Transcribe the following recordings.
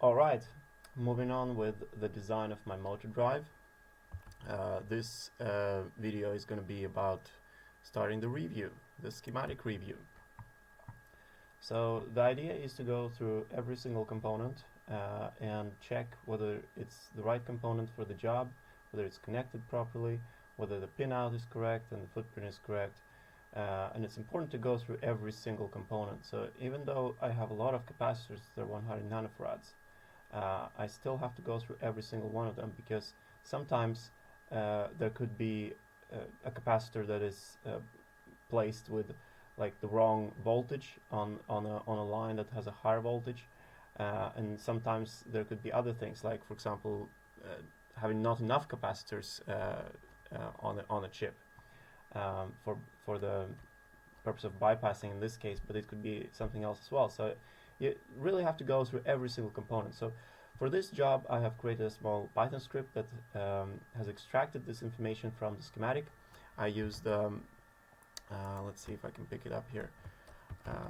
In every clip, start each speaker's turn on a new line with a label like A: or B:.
A: Alright, moving on with the design of my motor drive. This video is going to be about starting the review, the schematic review. So the idea is to go through every single component and check whether it's the right component for the job, whether it's connected properly, whether the pinout is correct and the footprint is correct. And it's important to go through every single component. So even though I have a lot of capacitors, they're 100 nanofarads, I still have to go through every single one of them, because sometimes there could be a capacitor that is placed with like the wrong voltage on a line that has a higher voltage, and sometimes there could be other things, like for example having not enough capacitors on a chip for the purpose of bypassing in this case, but it could be something else as well. So you really have to go through every single component. So for this job I have created a small Python script that has extracted this information from the schematic. I used let's see if I can pick it up here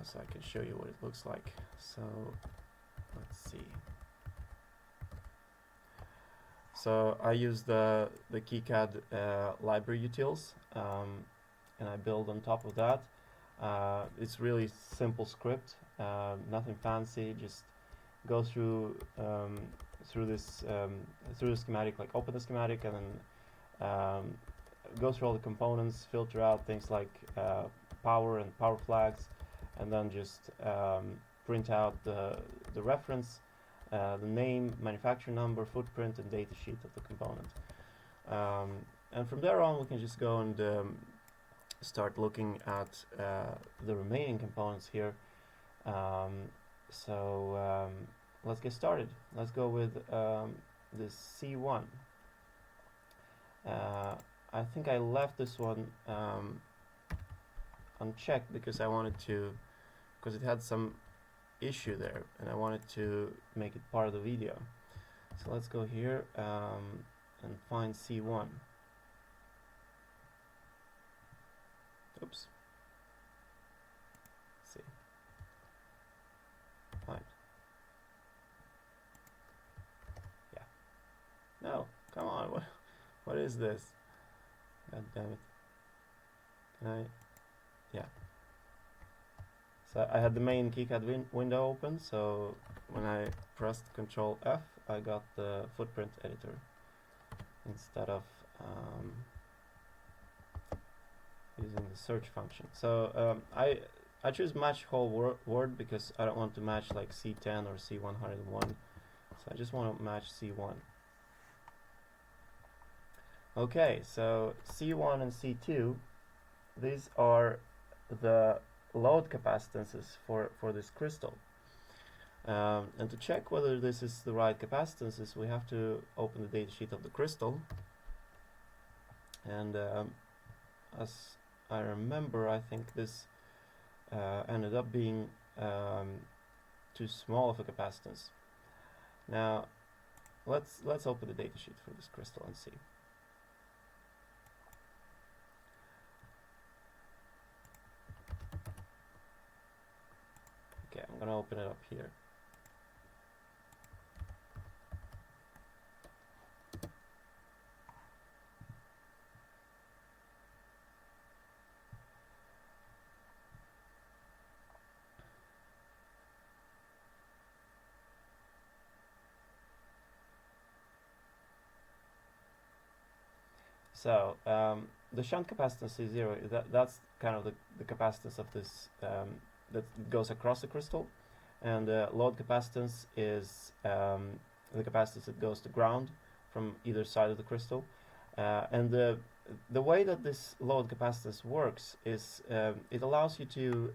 A: so I can show you what it looks like. So let's see. So I use the KiCad library utils, and I build on top of that. It's really simple script, nothing fancy. Just go through through the schematic, like open the schematic and then go through all the components, filter out things like power and power flags, and then just print out the reference, the name, manufacturer number, footprint, and data sheet of the component. And from there on we can just go and start looking at the remaining components here. Let's get started. Let's go with this C1. I think I left this one unchecked because I wanted to, because it had some issue there and I wanted to make it part of the video. So let's go here and find C1. Oops. Let's see. Fine. Yeah. No, come on. What is this? God damn it. Can I? Yeah. So I had the main KiCad window open, so when I pressed Control F, I got the footprint editor instead of using the search function. So I choose match whole word because I don't want to match like C10 or C101. So I just want to match C1. Okay, so C1 and C2, these are the load capacitances for this crystal. And to check whether this is the right capacitances, we have to open the datasheet of the crystal. And as I remember, I think this ended up being too small of a capacitance. Now let's open the datasheet for this crystal and see. Okay, I'm gonna open it up here. So the shunt capacitance is 0. That's kind of the capacitance of this that goes across the crystal, and load capacitance is the capacitance that goes to ground from either side of the crystal. And the way that this load capacitance works is it allows you to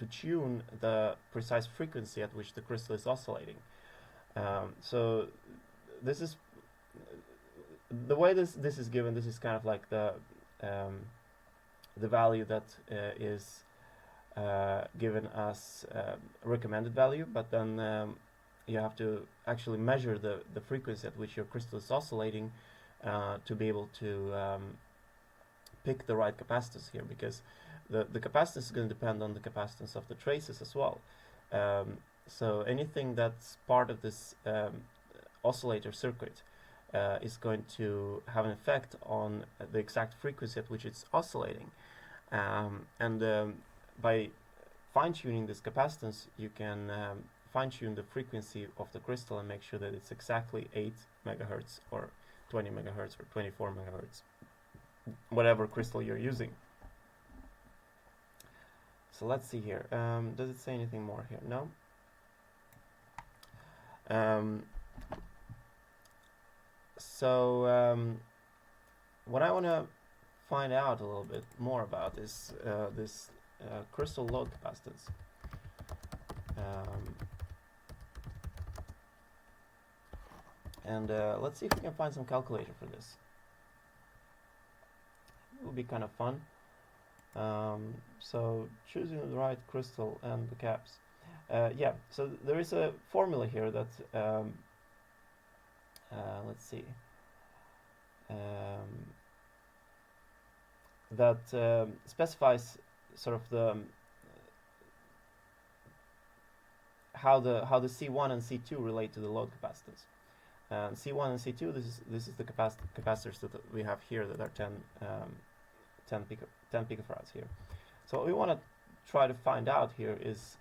A: tune the precise frequency at which the crystal is oscillating. So this is the way this is given. This is kind of like the value that is given as recommended value, but then you have to actually measure the frequency at which your crystal is oscillating to be able to pick the right capacitance here, because the capacitance is going to depend on the capacitance of the traces as well. So anything that's part of this oscillator circuit is going to have an effect on the exact frequency at which it's oscillating. By fine-tuning this capacitance, you can fine-tune the frequency of the crystal and make sure that it's exactly 8 megahertz or 20 megahertz or 24 megahertz, whatever crystal you're using. So let's see here. Does it say anything more here? No. What I want to find out a little bit more about is this crystal load capacitance. Let's see if we can find some calculator for this. It will be kind of fun. So choosing the right crystal and the caps. Yeah, so there is a formula here that let's see, that specifies sort of the how the C1 and C2 relate to the load capacitance. C1 and C2, this is the capacitors that we have here that are 10 picofarads here. So what we want to try to find out here is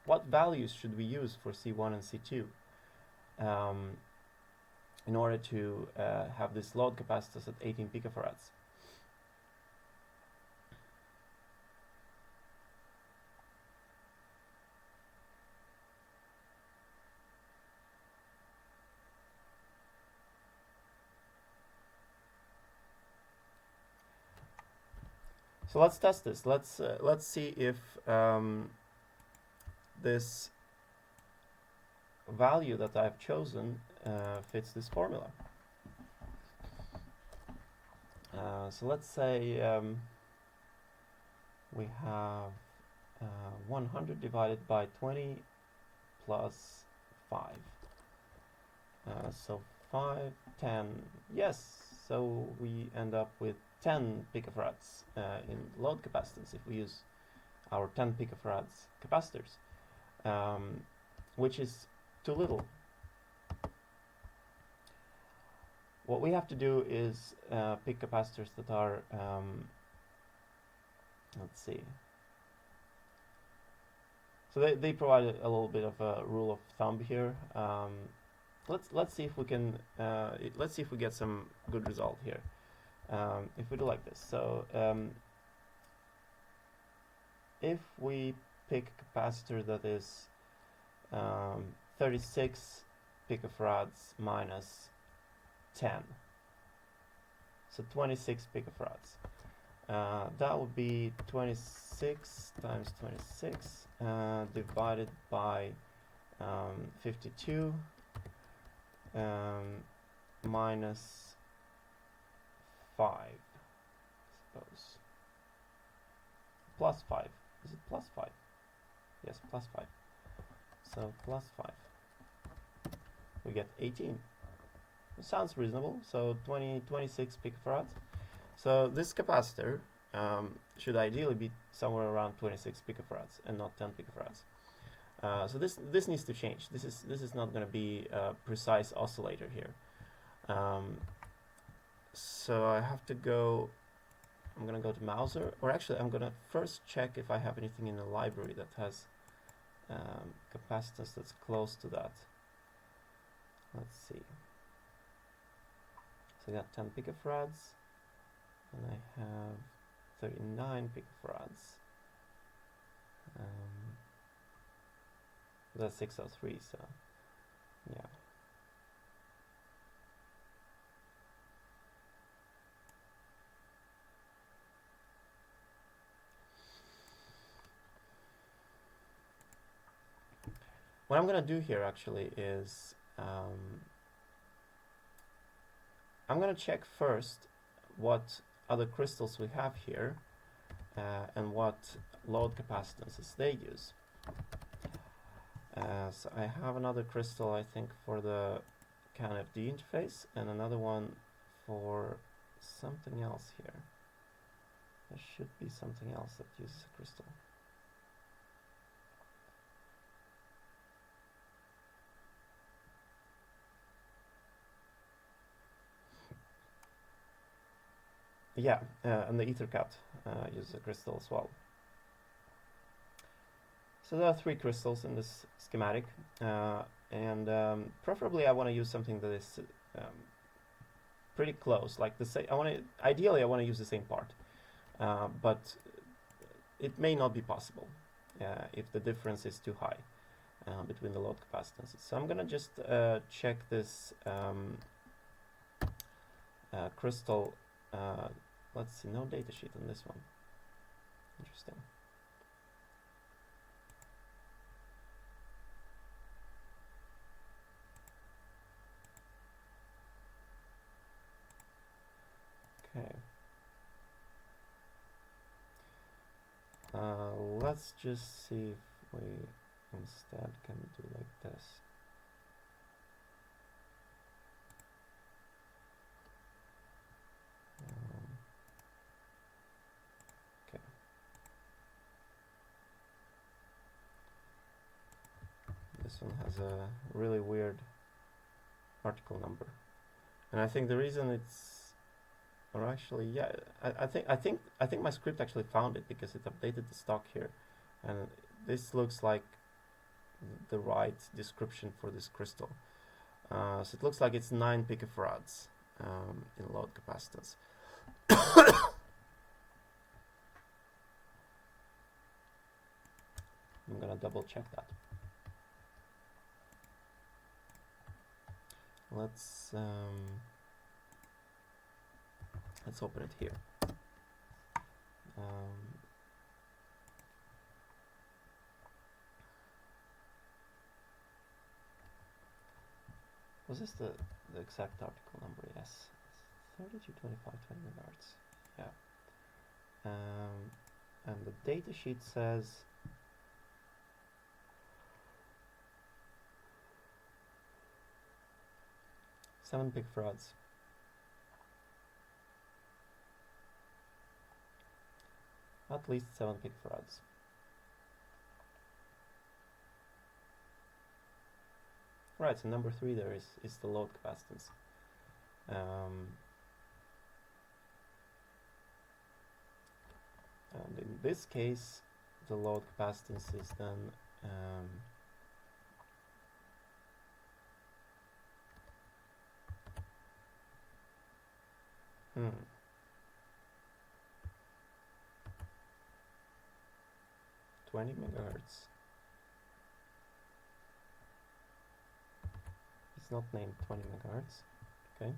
A: what values should we use for C1 and C2 in order to have this load capacitance at 18 picofarads. So let's test this. Let's see if this value that I've chosen fits this formula. So let's say we have 100 divided by 20 plus 5. So 5, 10, yes. So we end up with 10 picofarads in load capacitance if we use our 10 picofarads capacitors, which is too little. What we have to do is pick capacitors that are, let's see. So they provide a little bit of a rule of thumb here. Let's see if we can let's see if we get some good result here. If we do like this, so if we pick a capacitor that is 36 picofarads minus 10, so 26 picofarads, that would be 26 times 26 divided by 52 minus 5, I suppose. Plus 5. Is it plus 5? Yes, plus 5. So plus 5. We get 18. It sounds reasonable. So 26 picofarads. So this capacitor should ideally be somewhere around 26 picofarads and not 10 picofarads. So this needs to change. This is not going to be a precise oscillator here. So I have to go, I'm going to go to Mauser, or actually I'm going to first check if I have anything in the library that has capacitance that's close to that. Let's see. So I got 10 picofarads, and I have 39 picofarads. That's 603, so yeah. What I'm going to do here actually is I'm going to check first what other crystals we have here and what load capacitances they use. So I have another crystal, I think, for the CAN-FD interface, and another one for something else here. There should be something else that uses a crystal. yeah, and the EtherCAT uses a crystal as well. So there are 3 crystals in this schematic, and preferably I want to use something that is pretty close, like the same. Ideally I want to use the same part, but it may not be possible if the difference is too high between the load capacitances. So I'm gonna just check this crystal. Let's see, no datasheet on this one. Interesting. Okay. Let's just see if we instead can do like this. Okay. This one has a really weird article number, and I think the reason it's, or actually, yeah, I think my script actually found it because it updated the stock here, and this looks like the right description for this crystal. So it looks like it's 9 picofarads in load capacitance. I'm gonna double check that. Let's open it here. Was this the exact article number? Yes, 3225 20 megahertz. Yeah. And the data sheet says 7 picofarads. At least 7 picofarads. Right, so number 3 there is the load capacitance. And in this case, the load capacitance is then 20 megahertz. It's not named 20 megahertz. Okay.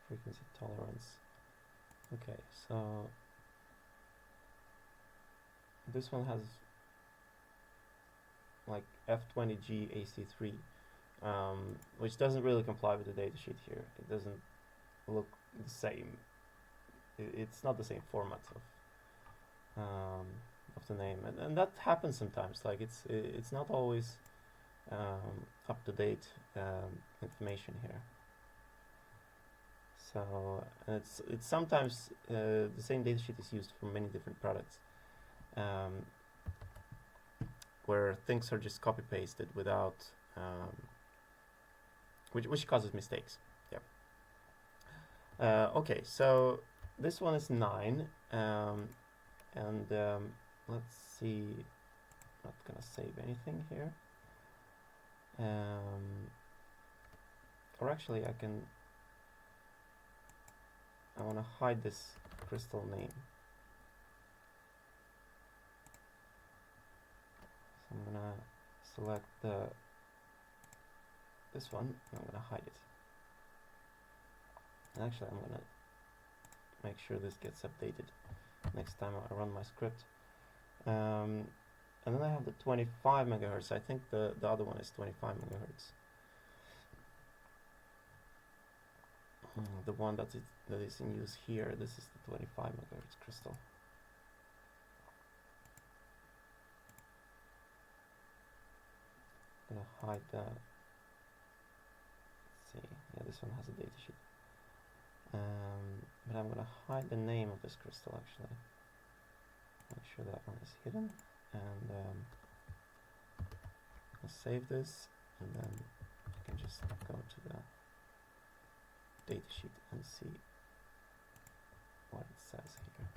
A: Frequency tolerance. Okay, so this one has like F20G AC3, which doesn't really comply with the datasheet here. It doesn't look the same. It's not the same format of the name, and that happens sometimes. Like it's not always up to date information here. So it's sometimes the same datasheet is used for many different products, where things are just copy pasted without, which causes mistakes. Yeah. Okay, so this one is 9, and let's see. Not gonna save anything here. Or actually, I want to hide this crystal name. So I'm gonna select this one, and I'm gonna hide it. And actually, I'm gonna make sure this gets updated next time I run my script. And then I have the 25 megahertz. I think the other one is 25 megahertz. the one that is in use here. This is the 25 megahertz crystal. I'm gonna hide that. Let's see. Yeah, this one has a data sheet. But I'm gonna hide the name of this crystal actually. Make sure that one is hidden, and I'll save this, and then I can just go to the data sheet and see what it says here.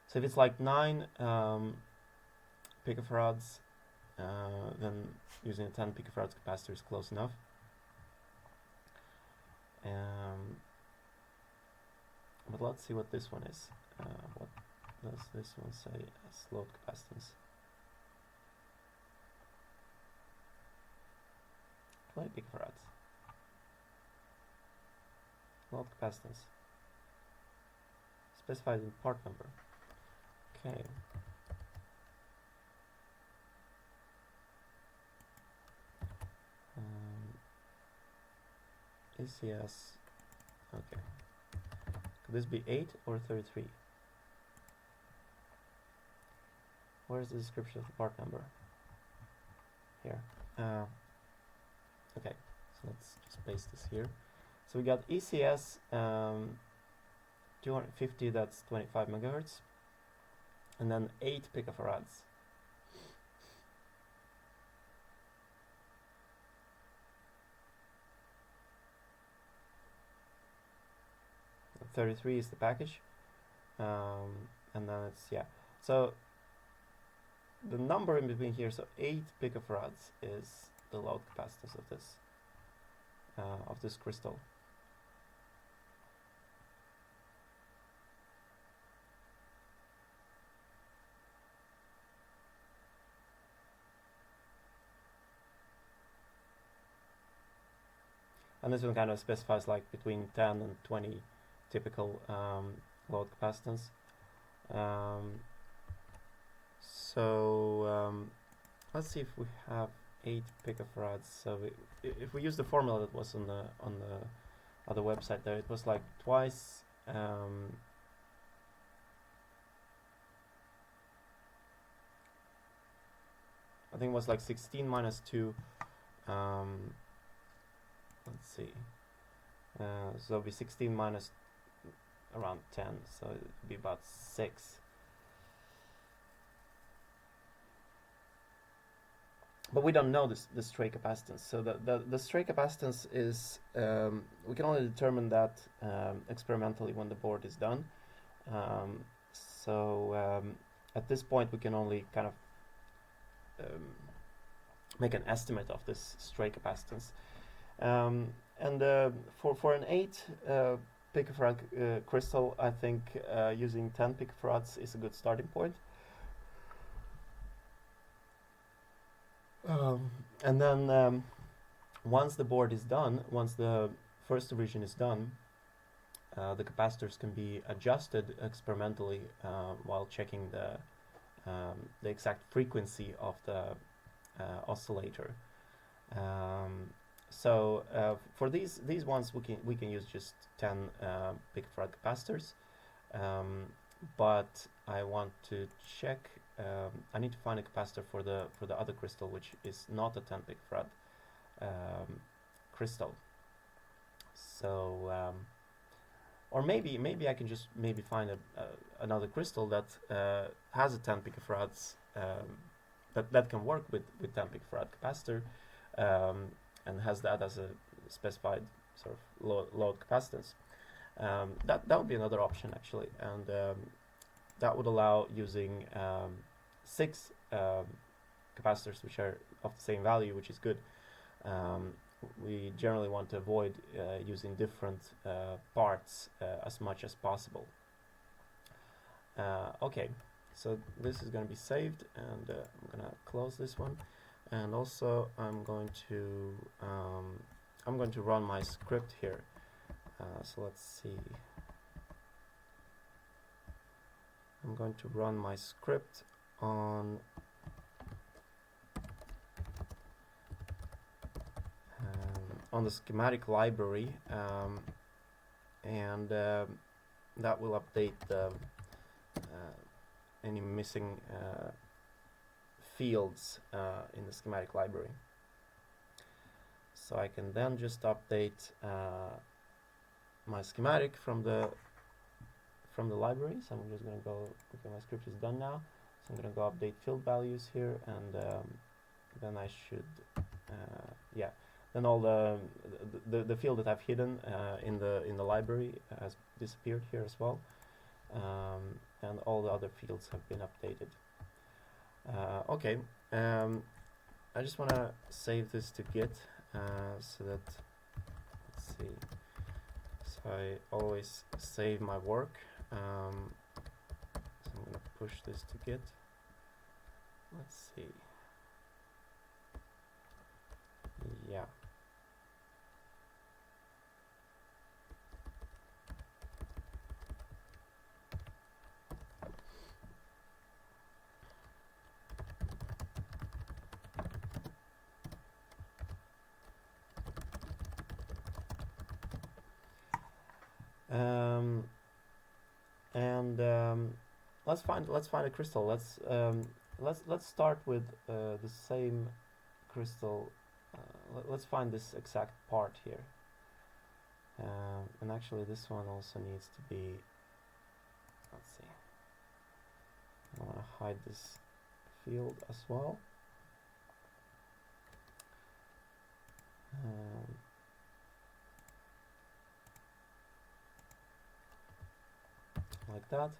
A: So if it's like 9 picofarads, then using a 10 picofarad capacitor is close enough. But let's see what this one is. What does this one say as load capacitance? 20 picofarads. Load capacitance. Specified in part number. Okay. ECS. Okay. Could this be 8 or 33? Where's the description of the part number? Here. Okay, so let's just paste this here. So we got ECS 250, that's 25 megahertz, and then 8 picofarads. And 33 is the package, and then it's, yeah. So the number in between here, so 8 picofarads is the load capacitance of this crystal. And this one kind of specifies like between 10 and 20 typical load capacitance. Let's see if we have 8 picofarads. So if we use the formula that was on the other website there, it was like twice. I think it was like 16 minus 2. Let's see. So it'll be 16 minus around 10, so it'll be about 6. But we don't know the stray capacitance. So the stray capacitance is, we can only determine that experimentally when the board is done. At this point we can only kind of make an estimate of this stray capacitance. For an 8 picofarad crystal, I think using 10 picofarads is a good starting point. And then once the board is done, once the first revision is done, the capacitors can be adjusted experimentally while checking the exact frequency of the oscillator. For these ones we can use just 10 picofarad capacitors, but I want to check. I need to find a capacitor for the other crystal, which is not a 10 picofarad crystal. So, or maybe I can just find another crystal that has a 10 picofarads that can work with 10 picofarad capacitor. And has that as a specified sort of load capacitance. That would be another option actually, and that would allow using 6 capacitors which are of the same value, which is good. We generally want to avoid using different parts as much as possible. Okay, so this is going to be saved, and I'm going to close this one. And also I'm going to run my script here. So let's see. I'm going to run my script on on the schematic library, and that will update any missing fields in the schematic library. So I can then just update my schematic from the library. So I'm just going to go, okay, my script is done now. So I'm going to go update field values here, and then I should, yeah, then all the field that I've hidden in the library has disappeared here as well, and all the other fields have been updated. Okay, I just want to save this to Git so that, let's see, so I always save my work. So I'm going to push this to Git. Let's see. Yeah. Let's find a crystal. Let's start with the same crystal. Let's find this exact part here. And actually, this one also needs to be. Let's see. I want to hide this field as well. Like that.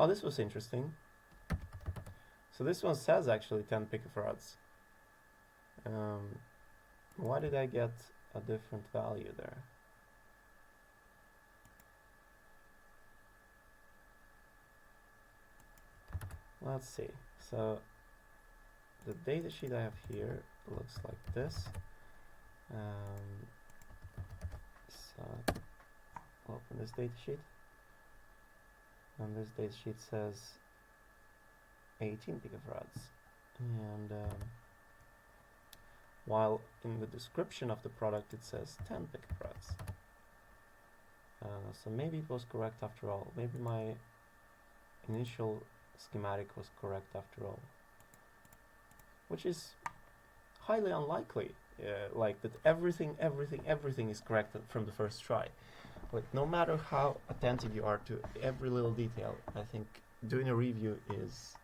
A: Oh, this was interesting. So this one says actually 10 picofarads. Why did I get a different value there? Let's see. So the datasheet I have here looks like this. So I'll open this datasheet, and this datasheet says 18 picofarads, and while in the description of the product it says 10 picofarads. So maybe it was correct after all. Maybe my initial schematic was correct after all, which is highly unlikely. Like that everything is correct from the first try. But no matter how attentive you are to every little detail, I think doing a review is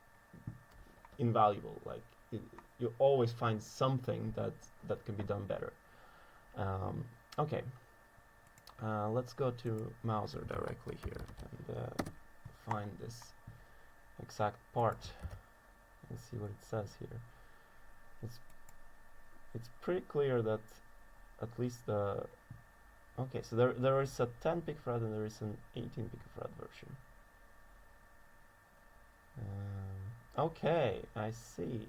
A: invaluable. Like you always find something that can be done better. Okay, let's go to Mauser directly here and find this exact part and see what it says here. It's pretty clear that at least the okay, so there is a 10 picofarad and there is an 18 picofarad version. Okay, I see.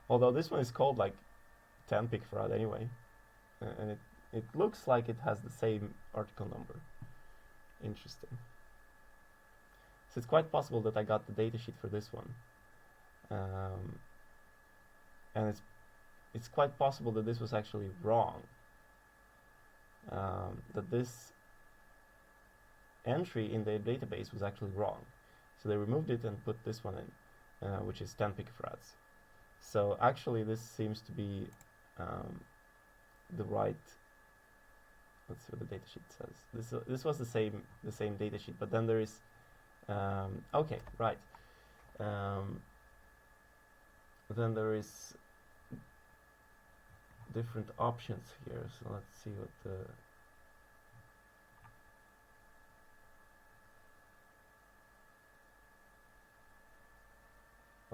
A: Although this one is called like 10 picofarad anyway, and it looks like it has the same article number. Interesting. So it's quite possible that I got the datasheet for this one, and it's quite possible that this was actually wrong. That this entry in the database was actually wrong. So they removed it and put this one in, which is 10 picofarads. So actually this seems to be the right, let's see what the datasheet says. This was the same datasheet, but then there is, okay, right. Then there is different options here, so let's see what the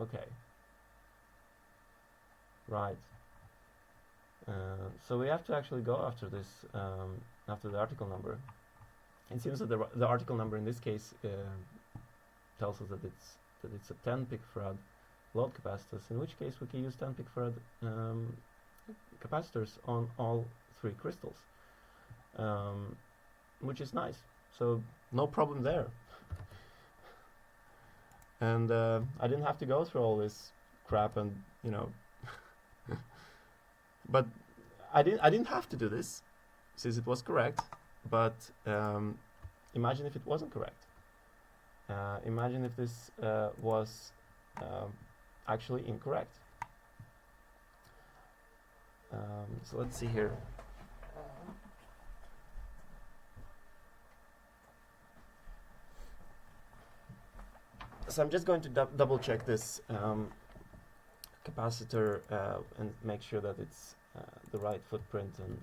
A: okay, right. So we have to actually go after this, after the article number. It seems that the article number in this case tells us that it's a 10 picofarad load capacitors, in which case we can use 10 picofarad capacitors on all three crystals. which is nice. So no problem there. And I didn't have to go through all this crap, and you know, but I didn't have to do this since it was correct. But imagine if it wasn't correct. Imagine if this was actually incorrect. So let's see here. So I'm just going to double check this capacitor and make sure that it's the right footprint and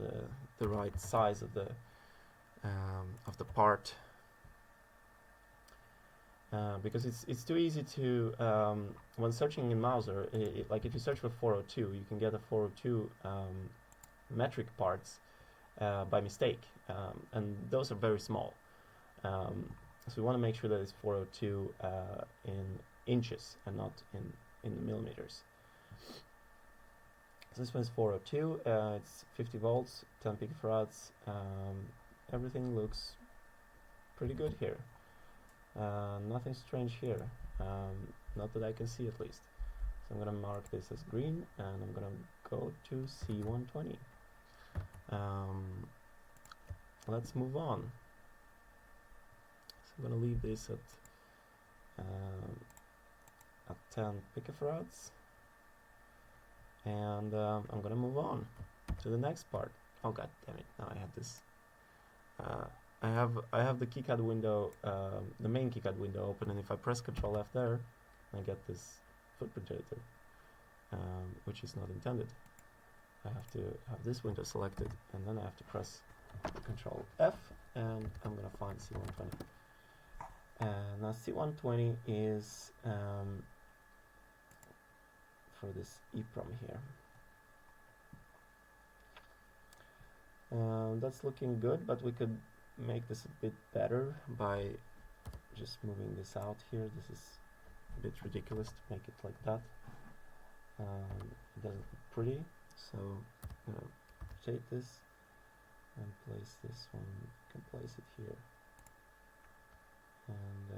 A: the right size of the part, because it's too easy to when searching in Mouser, like if you search for 402, you can get a 402 metric parts by mistake, and those are very small. So we want to make sure that it's 402 in inches and not in millimeters. So this one is 402. It's 50 volts, 10 picofarads. Everything looks pretty good here. Nothing strange here, not that I can see at least. So I'm going to mark this as green, and I'm going to go to C120. Let's move on. So I'm going to leave this at 10 picofarads, and I'm going to move on to the next part. Oh god damn it! Now I have this. I have the KiCad window, the main KiCad window open, and if I press Ctrl F there, I get this footprint editor, which is not intended. I have to have this window selected, and then I have to press Ctrl F, and I'm going to find C120. Now C120 is for this EEPROM here. That's looking good, but we could make this a bit better by just moving this out here. This is a bit ridiculous to make it like that. It doesn't look pretty, so I'm going to take this and place this one. You can place it here, and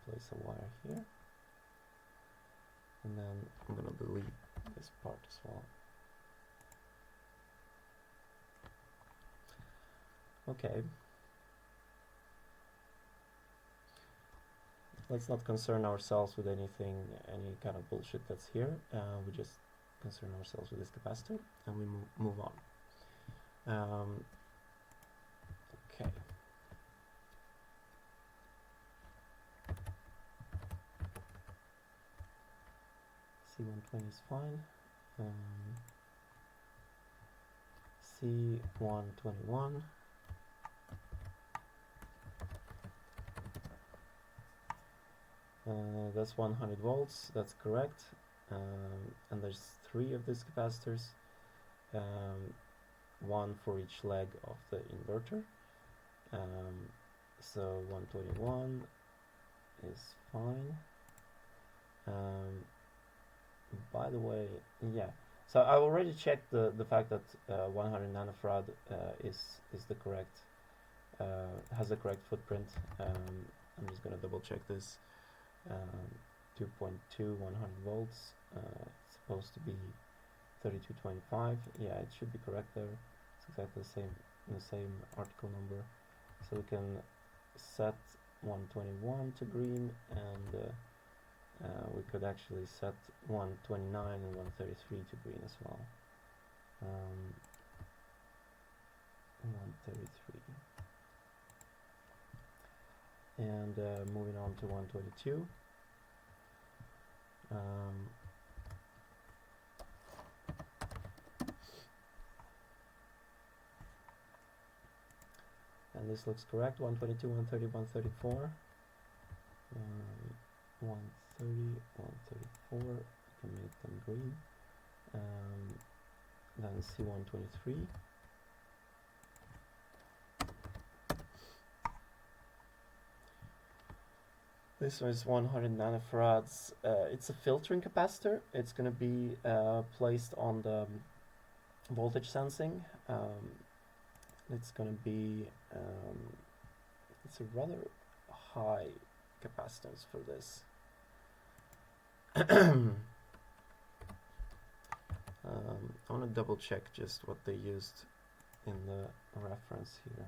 A: place a wire here, and then I'm going to delete this part as well. Okay, let's not concern ourselves with anything, any kind of bullshit that's here. We just concern ourselves with this capacitor, and we move on. Okay. C120 is fine. C121. That's 100 volts, that's correct. And there's 3 of these capacitors, one for each leg of the inverter. So 121 is fine. By the way, yeah, so I already checked the fact that 100 nanofarad is the correct, has the correct footprint. I'm just gonna double check this. 2.2 100 volts, it's supposed to be 3225. Yeah, it should be correct there. It's exactly the same in the same article number. So we can set 121 to green, and we could actually set 129 and 133 to green as well. 133. And moving on to 122. And this looks correct. 122, 130, 134. 130, 134. I can make them green. Then C123. This one is 100 nanofarads. It's a filtering capacitor. It's going to be placed on the voltage sensing. It's going to be it's a rather high capacitance for this. I want to double check just what they used in the reference here.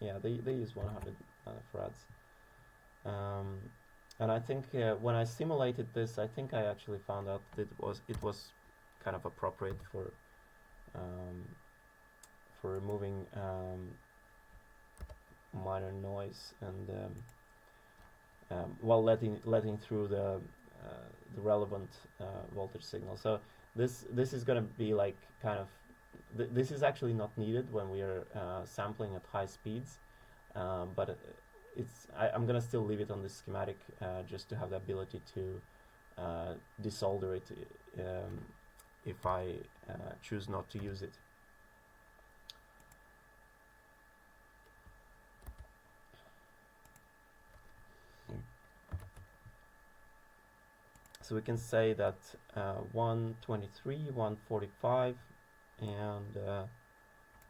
A: Yeah, they use 100 nanoFarads. And I think when I simulated this, I think I actually found out that it was kind of appropriate for removing minor noise and while letting through the relevant voltage signal. So this is going to be like kind of this is actually not needed when we are sampling at high speeds, but I'm going to still leave it on this schematic just to have the ability to desolder it if I choose not to use it. So we can say that 123, 145, and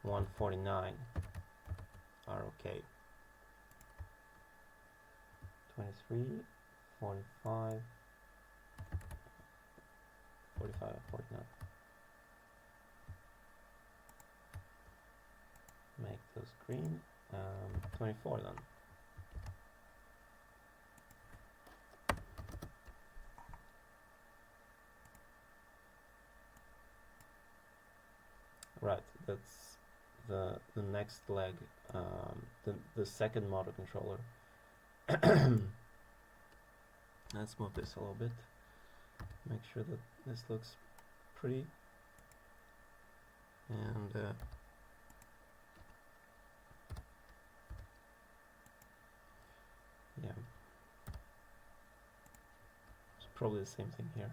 A: 149 are okay. 23, 45, 45, 49. Make those green. 24 then. Right, that's the next leg, the second motor controller. Let's move this a little bit. Make sure that this looks pretty. And yeah, it's probably the same thing here.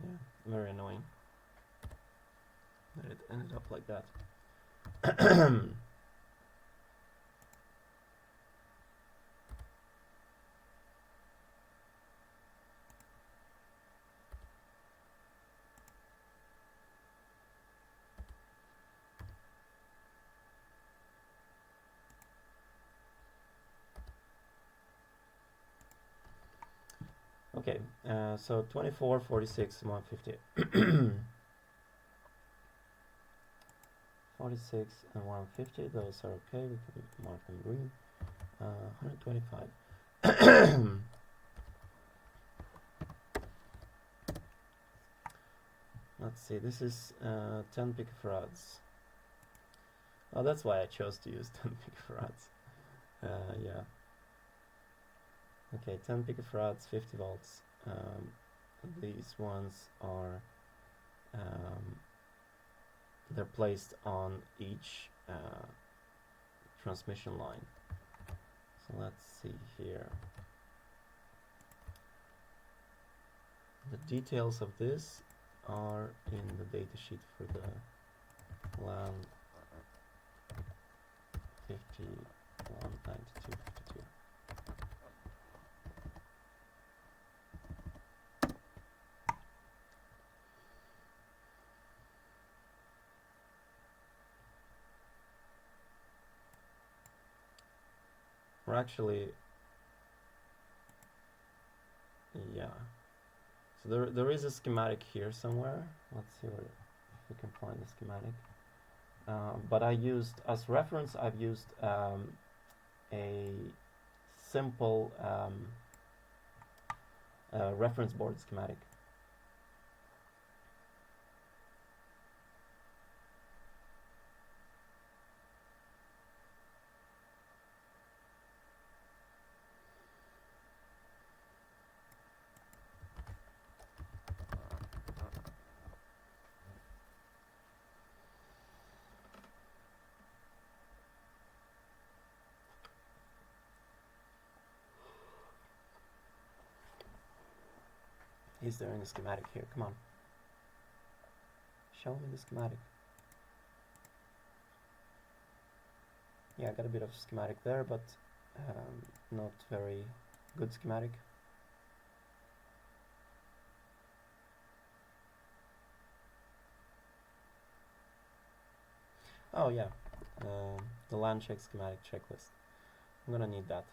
A: Yeah, very annoying that it ended up like that. Okay, so 24, 46, 150. 46 and 150, those are okay, we can mark them green. 125. Let's see, this is 10 picofarads. Oh, that's why I chose to use 10 picofarads. Yeah. Okay, 10 picofarads, 50 volts. These ones are they're placed on each transmission line. So let's see here. The details of this are in the datasheet for the LAN 519252. Or actually, yeah. So there is a schematic here somewhere. Let's see if we can find the schematic. But I used, as reference, I've used a simple reference board schematic. Is there any schematic here? Come on. Show me the schematic. Yeah, I got a bit of schematic there, but not very Good schematic. Oh yeah, the land check schematic checklist. I'm gonna need that.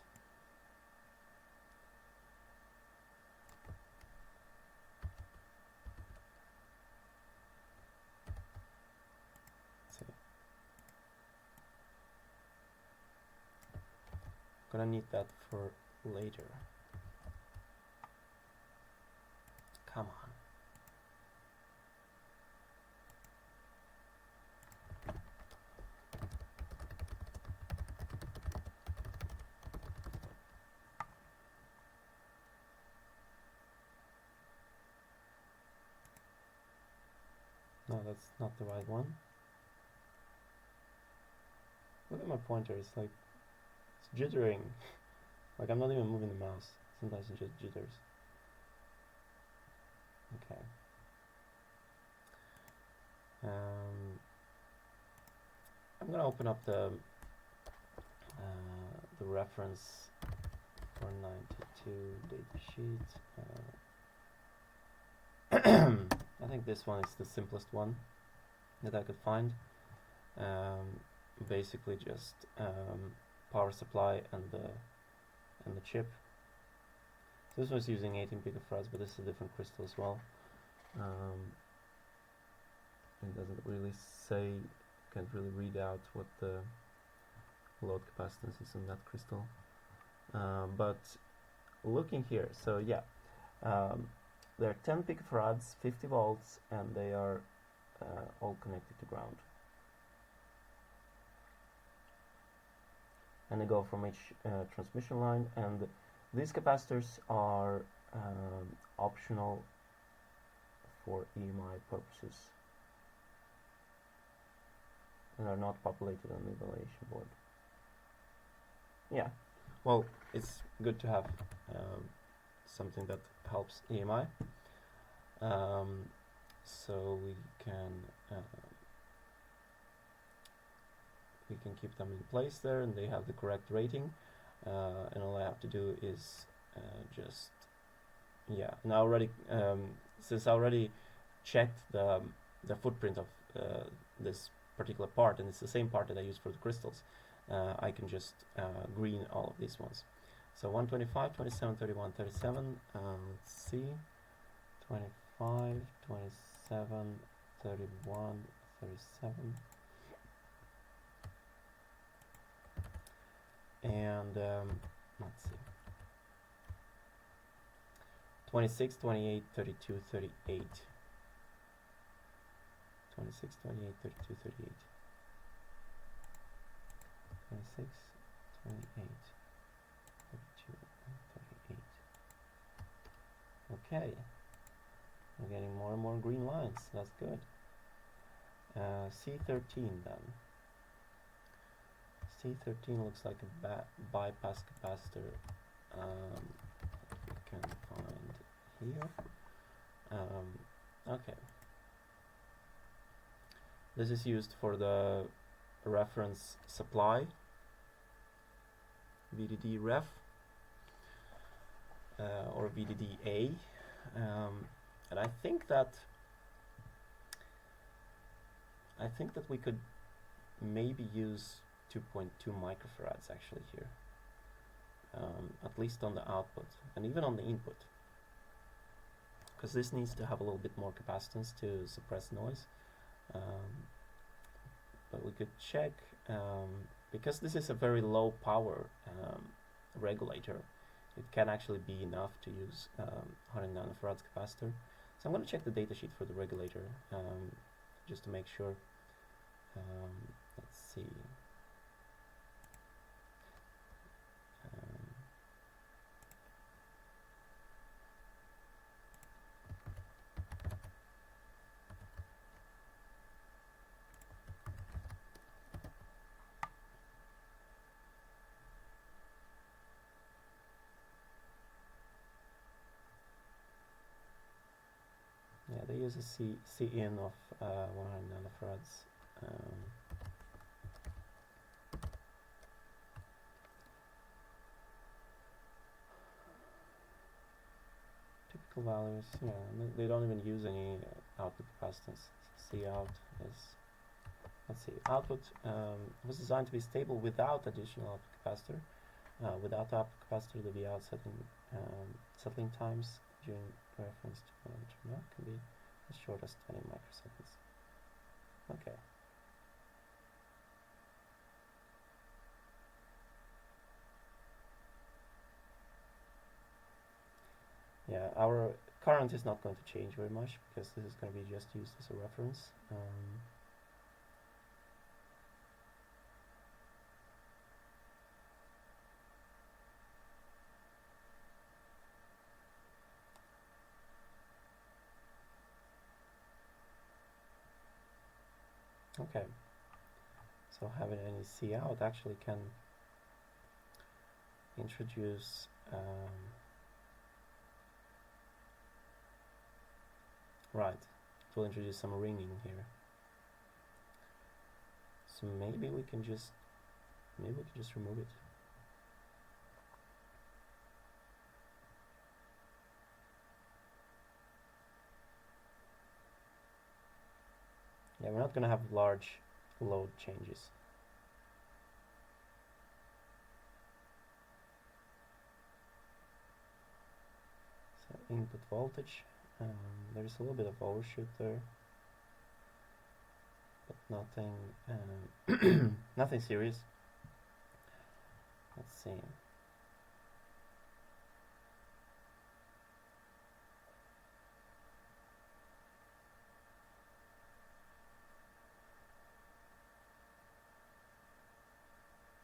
A: Let's see. Gonna need that for later. Come on. No, that's not the right one. Look at my pointer, it's like, it's jittering. Like I'm not even moving the mouse. Sometimes it just jitters. Okay. I'm gonna open up the reference 492 data sheet. I think this one is the simplest one that I could find. Basically just power supply and the chip. So this was using 18 picofarads, but this is a different crystal as well. It doesn't really say, can't really read out what the load capacitance is in that crystal. But looking here, so yeah, there are 10 picofarads, 50 volts, and they are all connected to ground. And they go from each transmission line, and these capacitors are optional for EMI purposes and are not populated on the evaluation board. Yeah, well, it's good to have something that helps EMI. So we can keep them in place there, and they have the correct rating. And all I have to do is just, yeah. And I already, since I already checked the footprint of this particular part, and it's the same part that I use for the crystals, I can just green all of these ones. So 125, 27, 31, 37. Let's see, 25, 27, 31, 37. And let's see, 26, 28, 32, 38. 26, 28, 32, 38. 26, 28, 32, and 38. Okay, we're getting more and more green lines. That's good. C13 then. C13 looks like a bypass capacitor we can find here. Okay. This is used for the reference supply, VDD ref, or VDD-A. And I think that we could maybe use 2.2 microfarads actually here, at least on the output and even on the input, because this needs to have a little bit more capacitance to suppress noise. But we could check, because this is a very low power regulator, it can actually be enough to use 100 nanofarads capacitor. So I'm going to check the datasheet for the regulator just to make sure. Let's see. Yeah, they use a C-in of 100 nanofarads. typical values, yeah, they don't even use any output capacitance. C out is, let's see, output was designed to be stable without additional output capacitor. Without the output capacitor, the Vout settling times during reference to can be as short as 20 microseconds. Okay. Yeah, our current is not going to change very much because this is going to be just used as a reference. Okay, so having any C out actually can introduce right, it will introduce some ringing here. So maybe we can just remove it. Yeah, we're not going to have large load changes. So input voltage, there's a little bit of overshoot there, but nothing, nothing serious. Let's see.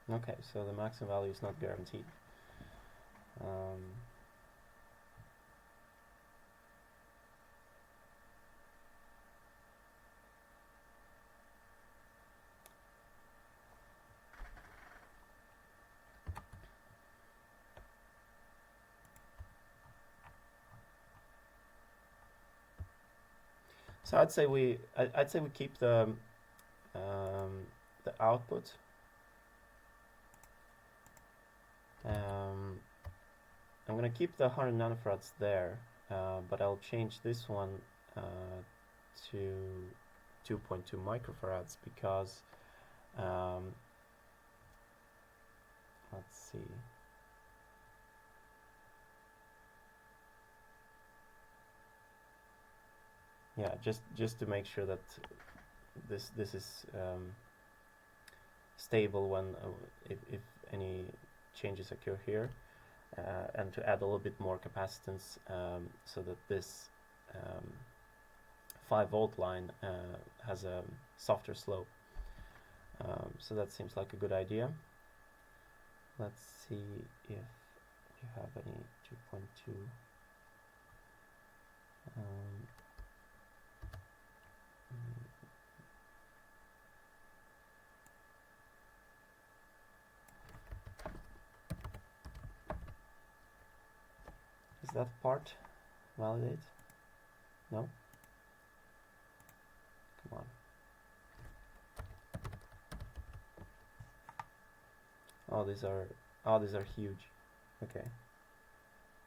A: Okay, so the maximum value is not guaranteed. So I'd say we keep the output. I'm going to keep the 100 nanofarads there, but I'll change this one to 2.2 microfarads because let's see. Yeah, just to make sure that this is stable when if any changes occur here, and to add a little bit more capacitance so that this 5-volt line has a softer slope. So that seems like a good idea. Let's see if you have any 2.2. Is that part validate? No? Come on. Oh, these are huge. Okay.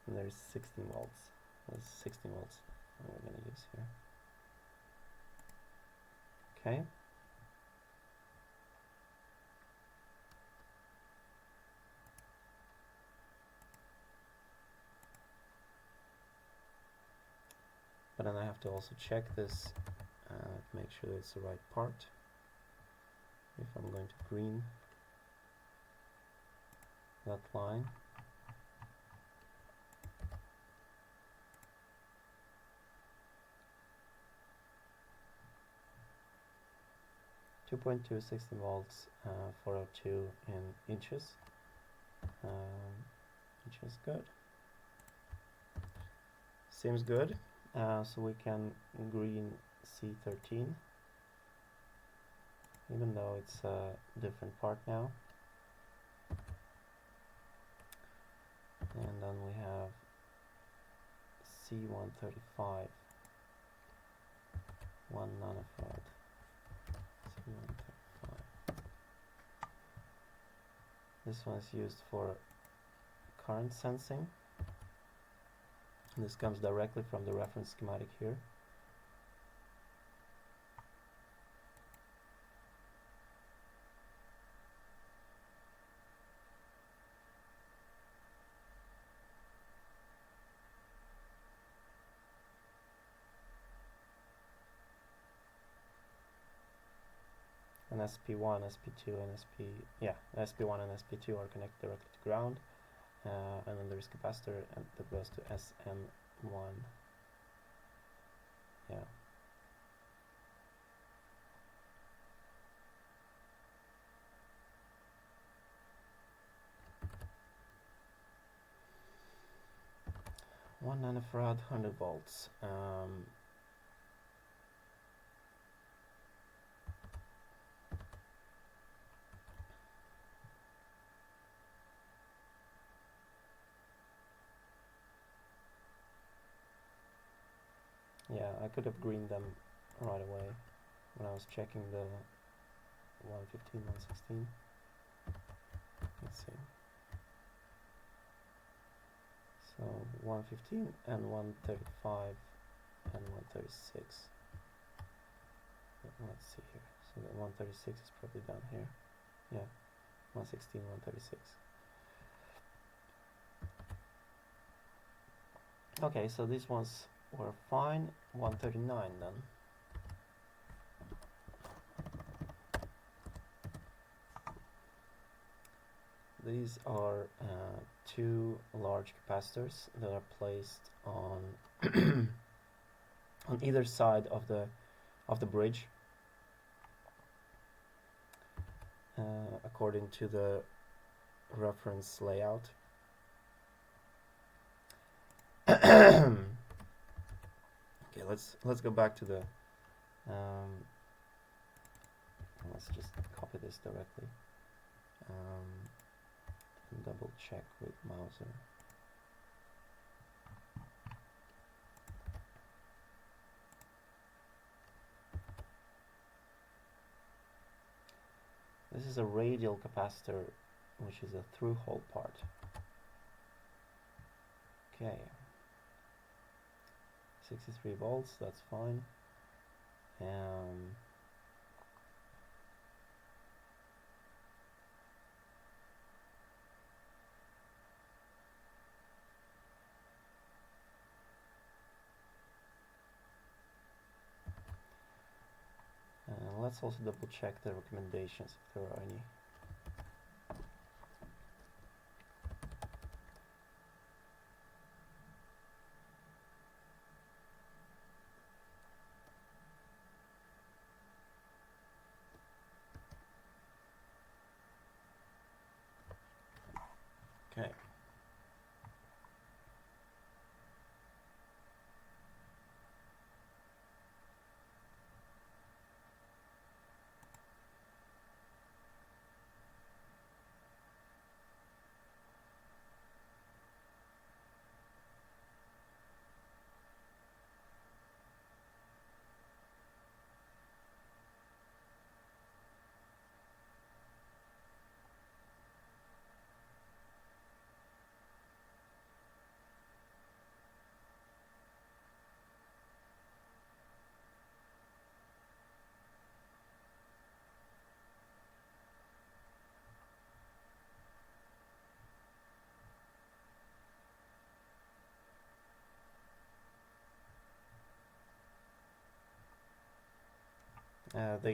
A: And there's 16 volts. There's 16 volts we're going to use here. Okay. But then I have to also check this to make sure it's the right part. If I'm going to green that line. .2 16 volts, 402 in inches, which is good. Seems good. So we can green C13, even though it's a different part now. And then we have C135, 1 nanofarad. C135. This one is used for current sensing. This comes directly from the reference schematic here. And SP1, SP2, and SP1 and SP2 are connected directly to ground, and then there's capacitor and that goes to SM1. Yeah. One nanofarad, 100 volts. Yeah, I could have greened them right away when I was checking the 115, 116. Let's see. So 115 and 135 and 136. Let's see here. So the 136 is probably down here. Yeah, 116, 136. Okay, so these ones were fine. 139 then. These are two large capacitors that are placed on on either side of the bridge, according to the reference layout. Okay, let's go back to the let's just copy this directly and double check with Mauser. This is a radial capacitor, which is a through-hole part. Okay. 63 volts, that's fine. Let's also double check the recommendations if there are any. Okay.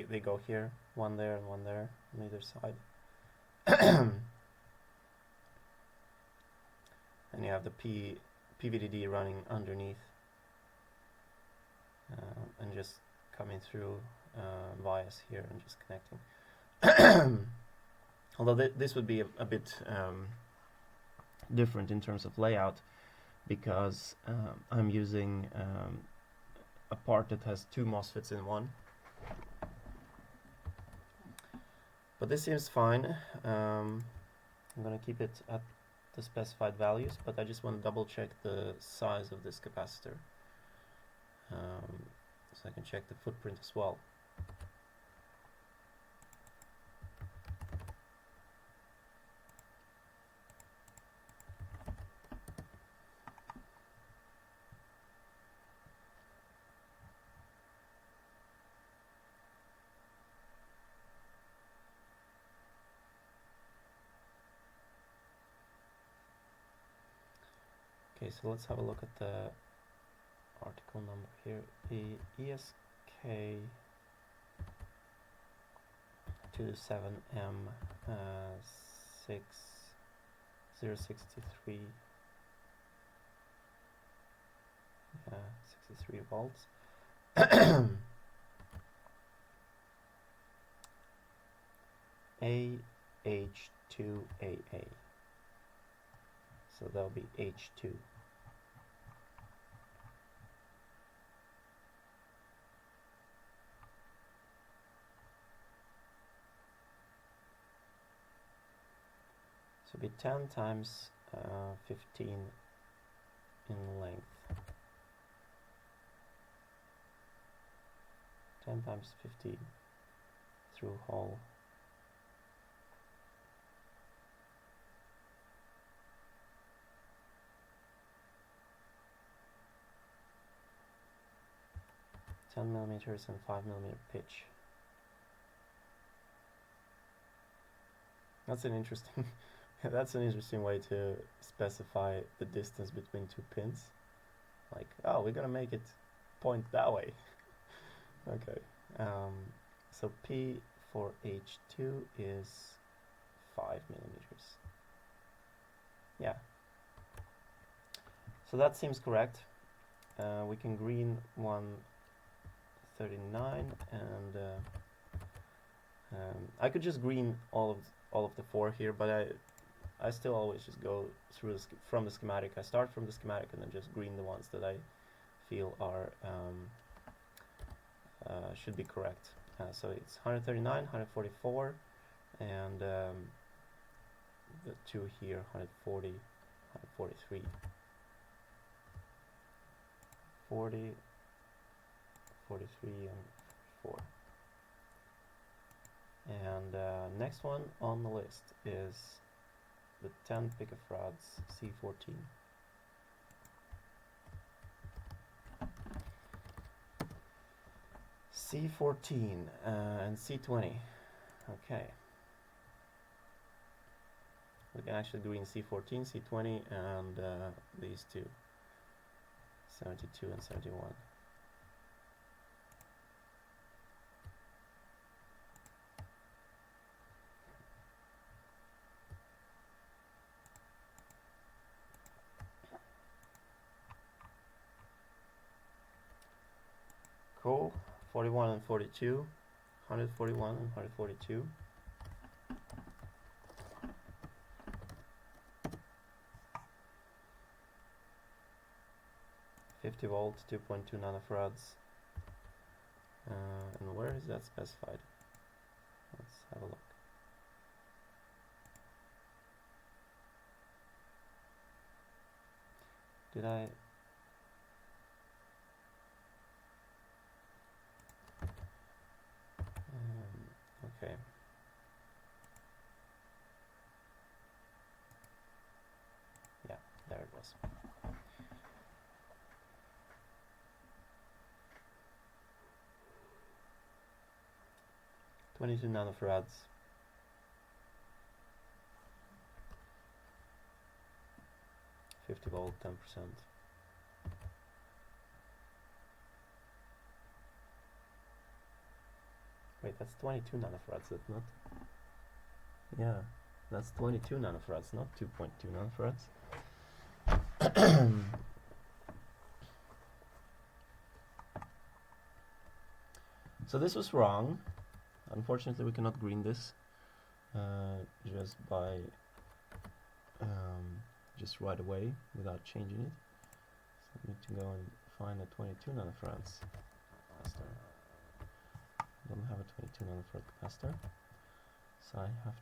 A: They go here, one there and one there on either side. And you have the PVDD running underneath and just coming through vias here and just connecting. Although this would be a bit different in terms of layout, because I'm using a part that has two MOSFETs in one. But this seems fine. I'm going to keep it at the specified values, but I just want to double check the size of this capacitor, so I can check the footprint as well. Okay, so let's have a look at the article number here. The ESK 27M 6063 63 volts. AH2AA. So that'll be H2. So it'll be 10 times 15 in length. 10 times 15 through hole. millimeters and 5mm pitch. That's an interesting that's an interesting way to specify the distance between two pins. Like, oh, we're gonna make it point that way. Okay. So P for H2 is 5mm. Yeah. So that seems correct. We can green 139 and I could just green all of the 4 here, but I still always just go through from the schematic. I start from the schematic and then just green the ones that I feel are should be correct. So it's 139, 144, and the 2 here, 140, 143, 40, 43, and 4. And next one on the list is the 10 picofarads C14. C14 and C20. Okay. We can actually green C14, C20, and these two, 72 and 71. Cool. 41 and 42, 141 and 142. .50 volts, 2.2 nanofarads. And where is that specified? Let's have a look. Did I? Okay. Yeah, there it was. .22 nanofarads. .50 volt, 10%. Wait, that's 22 nanofarads, that's not? Yeah, that's 22 nanofarads, not 2.2 nanofarads. So this was wrong. Unfortunately, we cannot green this just by just right away without changing it. So I need to go and find a 22 nanofarads capacitor. I don't have a 22 nanofarad capacitor, so I have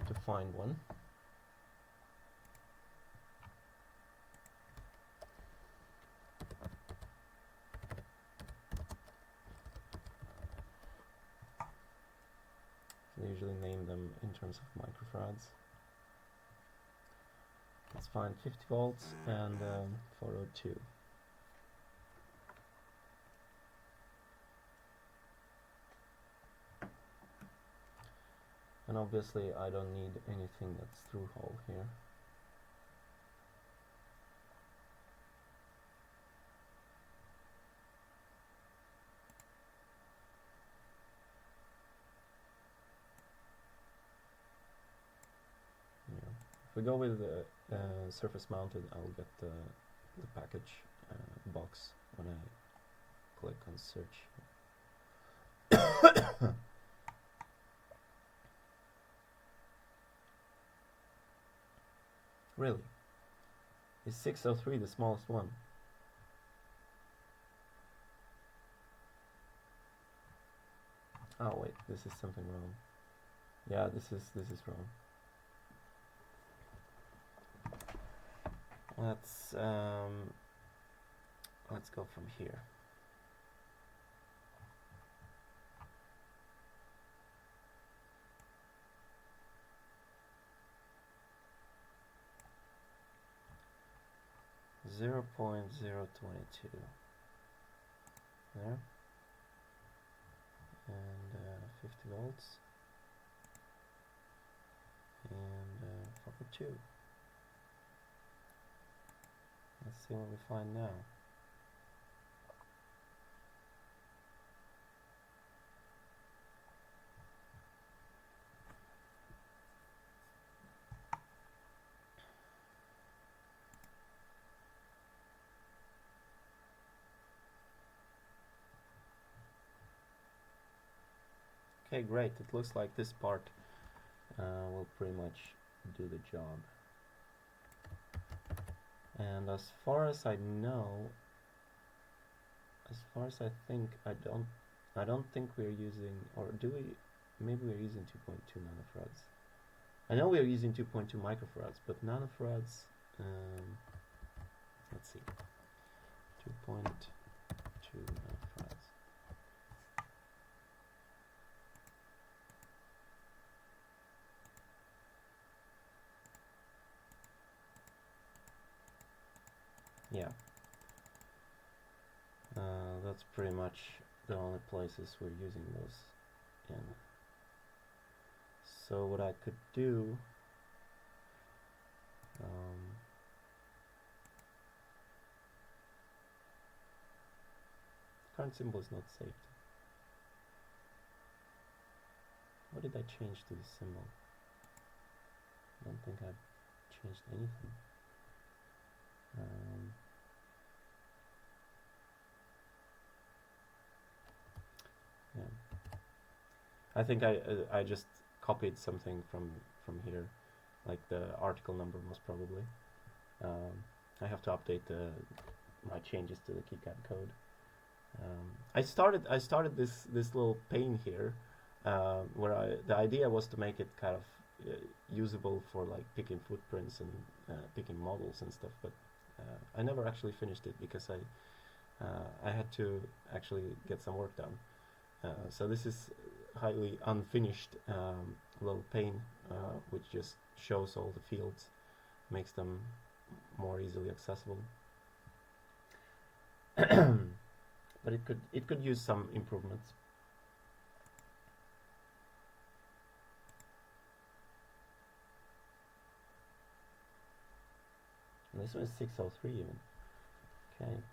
A: to find one. I usually name them in terms of microfarads. Let's find 50 volts and 402. And obviously I don't need anything that's through hole here. If we go with surface mounted, I'll get the package box when I click on search. Really? Is 603 the smallest one? Oh wait, this is something wrong. Yeah, this is wrong. Let's go from here. Zero 0.022 there, and 50 volts, and 4.2. Let's see what we find now. Okay, great. It looks like this part will pretty much do the job. And as far as I know, as far as I think, I don't think we're using, or do we? Maybe we're using 2.2 nanofarads. I know we're using 2.2 microfarads, but nanofarads. Let's see. 2.2 nanofarads. Yeah, that's pretty much the only places we're using those in. So what I could do, current symbol is not saved. What did I change to the symbol? I don't think I've changed anything. Yeah, I think I just copied something from here, like the article number most probably. I have to update my changes to the KiCad code. I started this little pane here, where the idea was to make it kind of usable for like picking footprints and picking models and stuff, but I never actually finished it because I had to actually get some work done. So this is highly unfinished little pane, which just shows all the fields, makes them more easily accessible. But it could use some improvements. And this one is 603 even. Okay.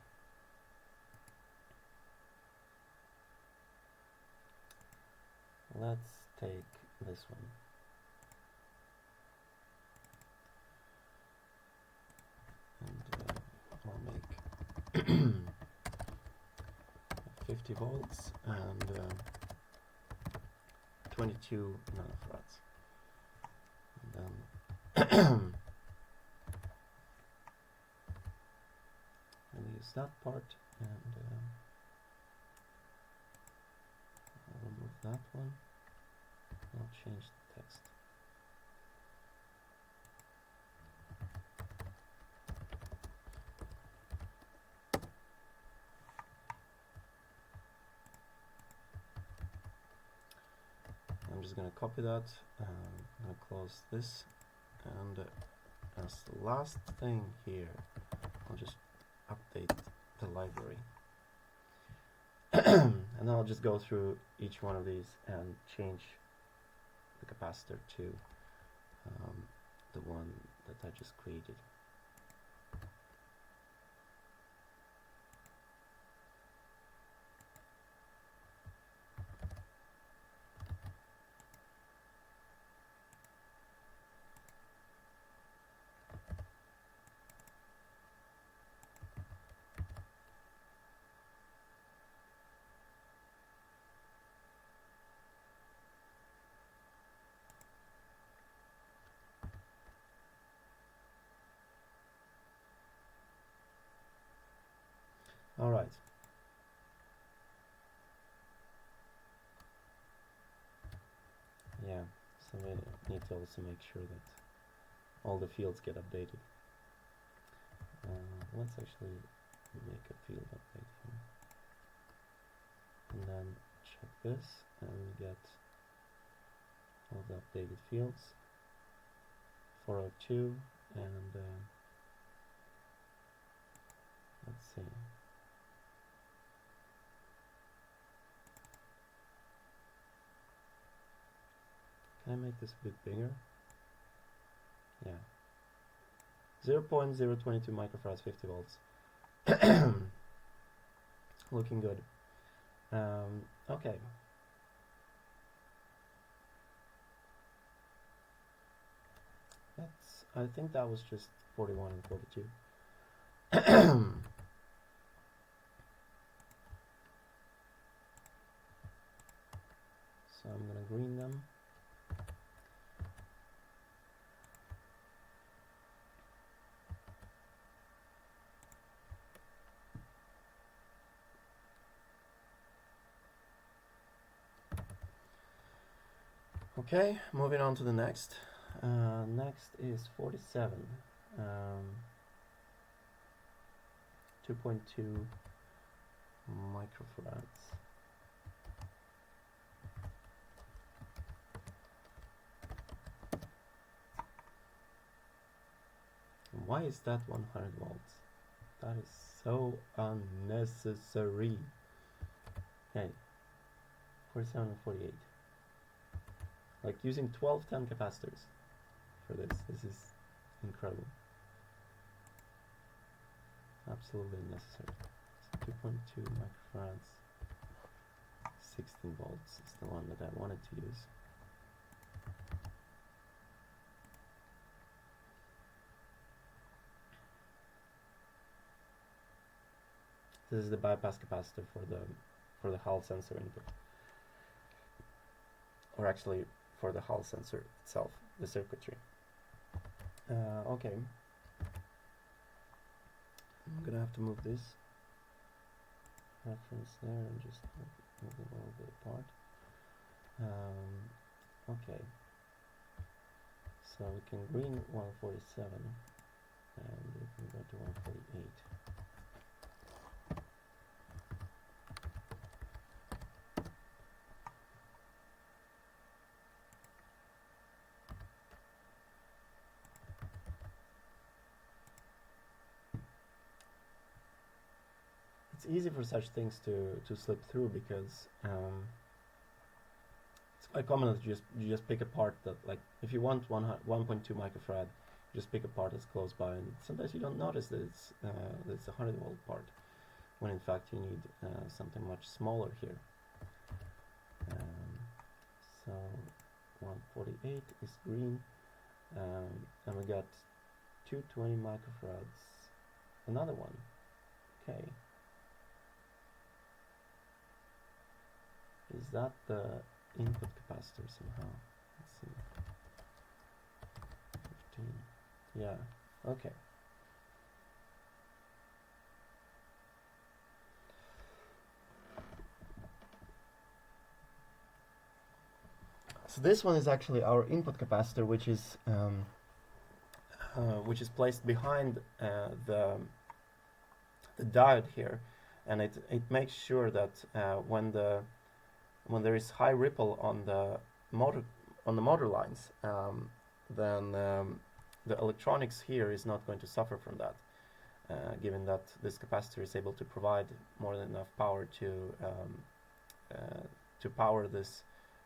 A: Let's take this one. And I'll make 50 volts and 22 nanofarads. And then I'll use that part, and I'll remove that one. I'll change the text. I'm just going to copy that. I'm going to close this, and as the last thing here, I'll just update the library. And I'll just go through each one of these and change the capacitor to the one that I just created. All right. Yeah, so we need to also make sure that all the fields get updated. Let's actually make a field update here. And then check this, and we get all the updated fields. 402, and let's see. Can I make this a bit bigger? Yeah. 0.022 microfarads, 50 volts. Looking good. Okay. I think that was just 41 and 42. So I'm gonna green them. Okay, moving on to the next. Next is 47. 2.2 microfarads. Why is that 100 volts? That is so unnecessary. Okay, 47 and 48. Like using 1210 capacitors for this. This is incredible. Absolutely necessary. So 2.2 microfarads, 16 volts is the one that I wanted to use. This is the bypass capacitor for the Hall sensor input, or actually for the Hall sensor itself, the circuitry. Okay, I'm gonna have to move this reference there and just move it a little bit apart. Okay, so we can green 147 and we can go to 148. It's easy for such things to slip through because it's quite common that you just pick a part that, like, if you want 1.2 microfarad, you just pick a part that's close by, and sometimes you don't notice that it's a 100 volt part, when in fact you need something much smaller here. So 148 is green, and we got 220 microfarads, another one. Okay. Is that the input capacitor somehow? Let's see. 15. Yeah, okay. So this one is actually our input capacitor, which is placed behind the diode here, and it makes sure that when there is high ripple on the motor lines, then the electronics here is not going to suffer from that, given that this capacitor is able to provide more than enough power to power this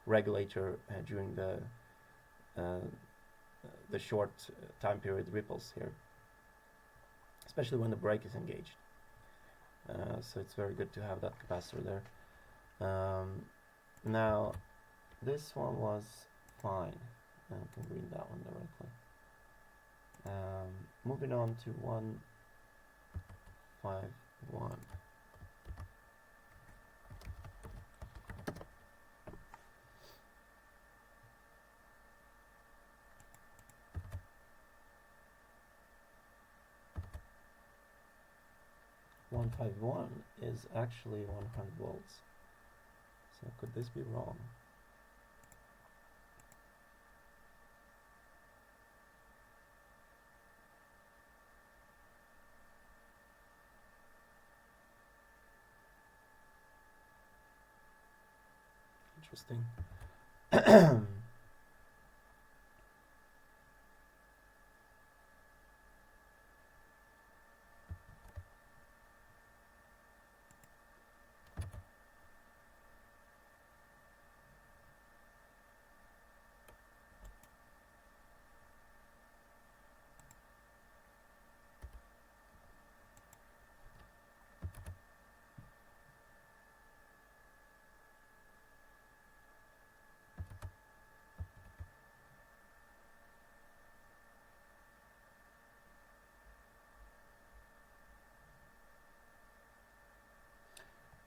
A: regulator during the the short time period ripples here, especially when the brake is engaged. So it's very good to have that capacitor there. Now this one was fine. I can read that one directly. Moving on to 151. Is actually 100 volts. So could this be wrong? Interesting.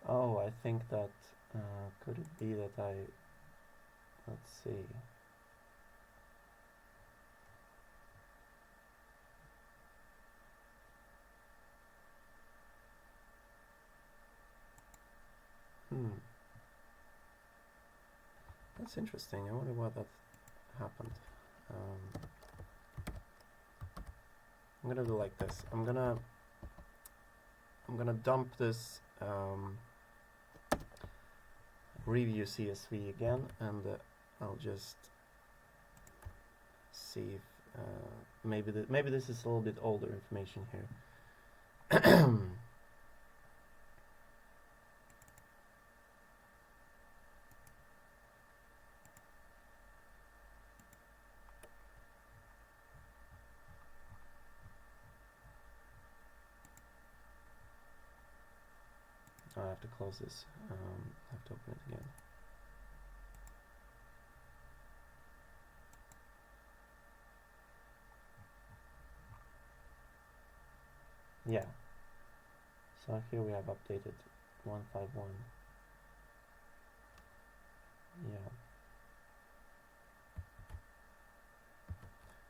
A: Oh, I think that, could it be that let's see. That's interesting. I wonder why that happened. I'm gonna do like this. I'm gonna dump this review CSV again, and I'll just see if maybe this is a little bit older information here. I have to close this. I have to open it again. Yeah. So here we have updated 151. Yeah.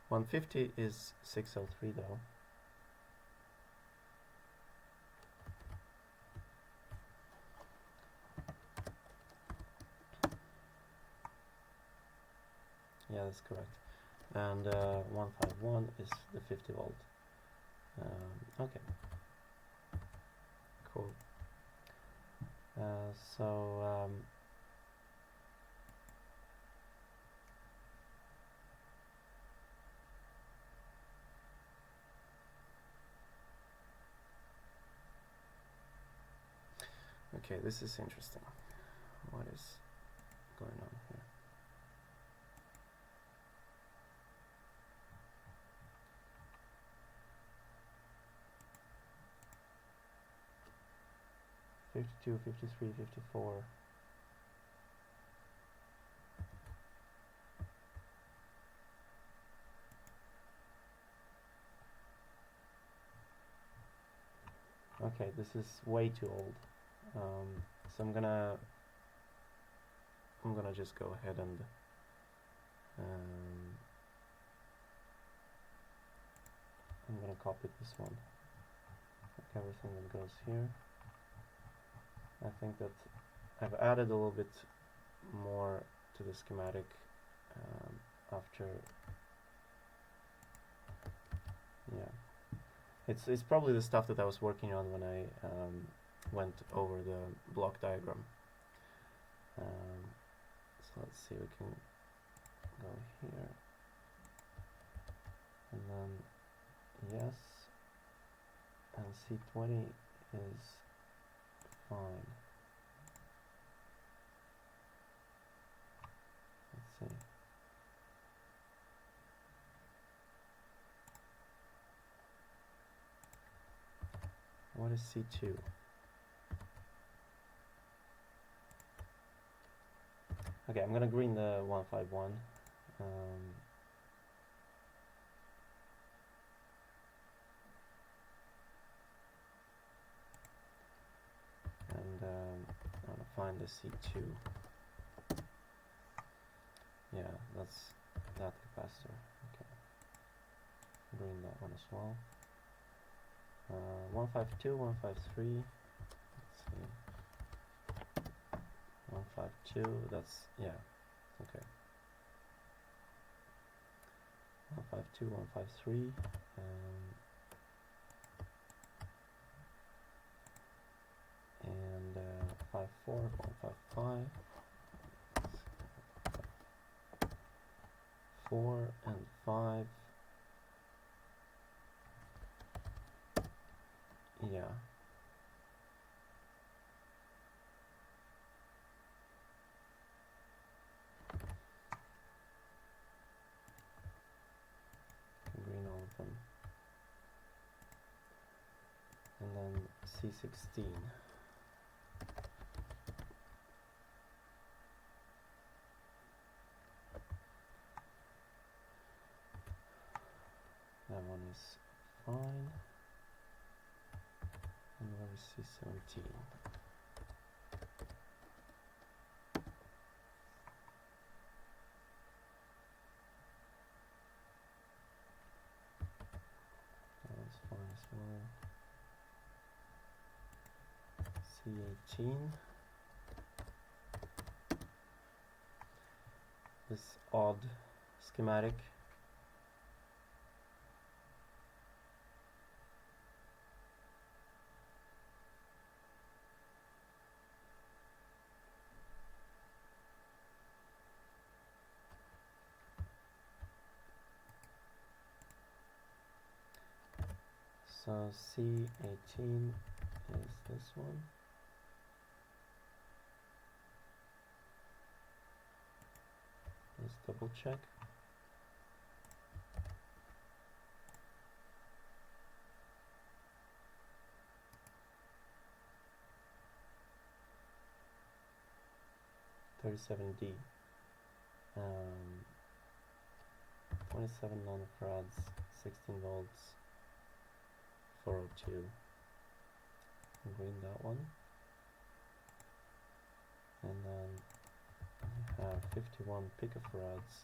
A: 150 is 603 though. Yeah, that's correct. And 151 is the 50 volt. Okay. Cool. Okay, this is interesting. What is going on here? $52, $53, $54. Okay, this is way too old. So I'm gonna just go ahead and I'm gonna copy this one. Like everything that goes here. I think that I've added a little bit more to the schematic after. Yeah, it's probably the stuff that I was working on when I went over the block diagram. So let's see, we can go here, and then yes, and C20 is fine. Let's see. is C2? Okay, I'm gonna green the 151. And I'm gonna find the C2. Yeah, that's that capacitor. Okay, green that one as well. 152, 153. Let's see. 152. That's yeah. Okay. 152, 153. And 54, 155. 4 and 5. Yeah. Green all of them. And then C16. That one is fine. And where is C17? That one's fine as well. C18. This odd schematic. So C18 is this one. Let's double check. $37D. 27 nanofarads, 16 volts, 402. Green that one. And then we have 51 picofarads.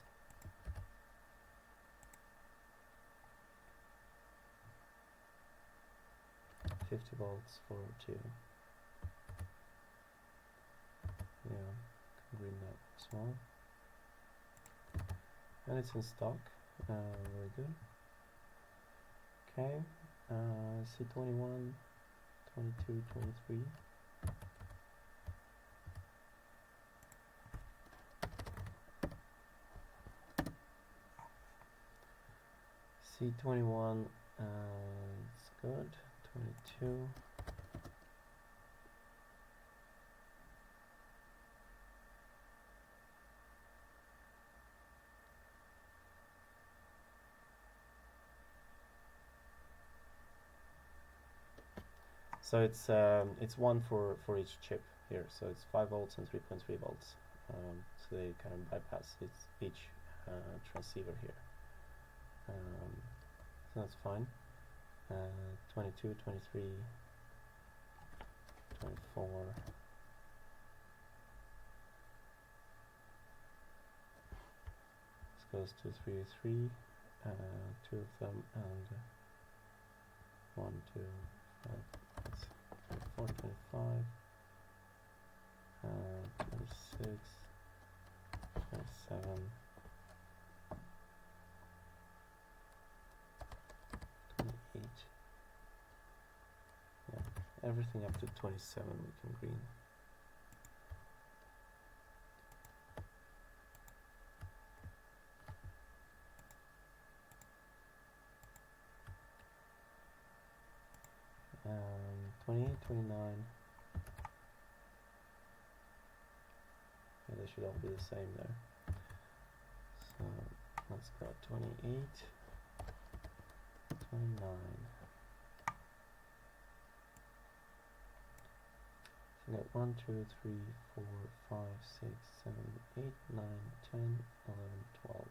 A: $50 volts, 402. Yeah, green that as well. And it's in stock. Very good. Okay. C21, 22, 23. C21, it's good. 22. So it's one for each chip here. So it's 5 volts and 3.3 volts. So they kind of bypass each transceiver here. So that's fine. 22, 23, 24. This goes to 3, 3. 2 of them and 1, 2, 5. 24, 25, 26, 27, 28. Yeah, everything up to 27 we can green. Um, 28, 29. Yeah, they should all be the same there. So let's go 28, 29, So got 1, 2, 3, 4, 5, 6, 7, 8, 9, 10, 11, 12.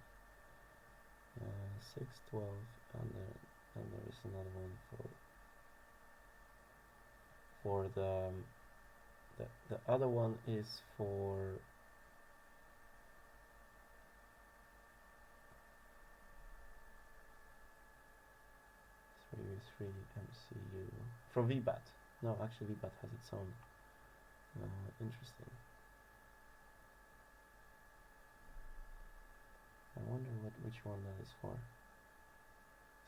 A: 6, 12, and there is another one for the other one is for three MCU for VBAT. No, actually VBAT has its own. Interesting. I wonder which one that is for.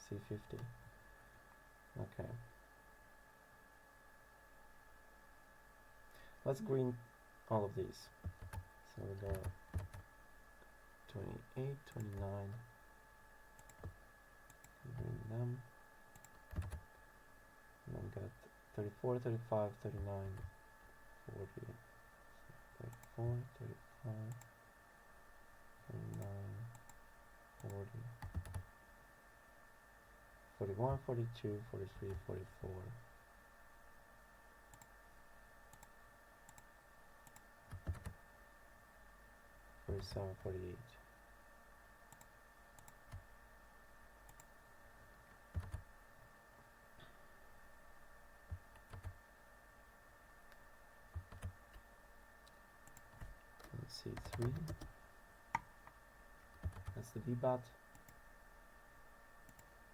A: C50. Okay. Let's green all of these. So we got 28, 29. Green them. And then we got 34, 35, 39, 40, 34, 35, 39, 40, 41, 42, 43, 44. 47, 48. Let's see, 3. That's the VBAT.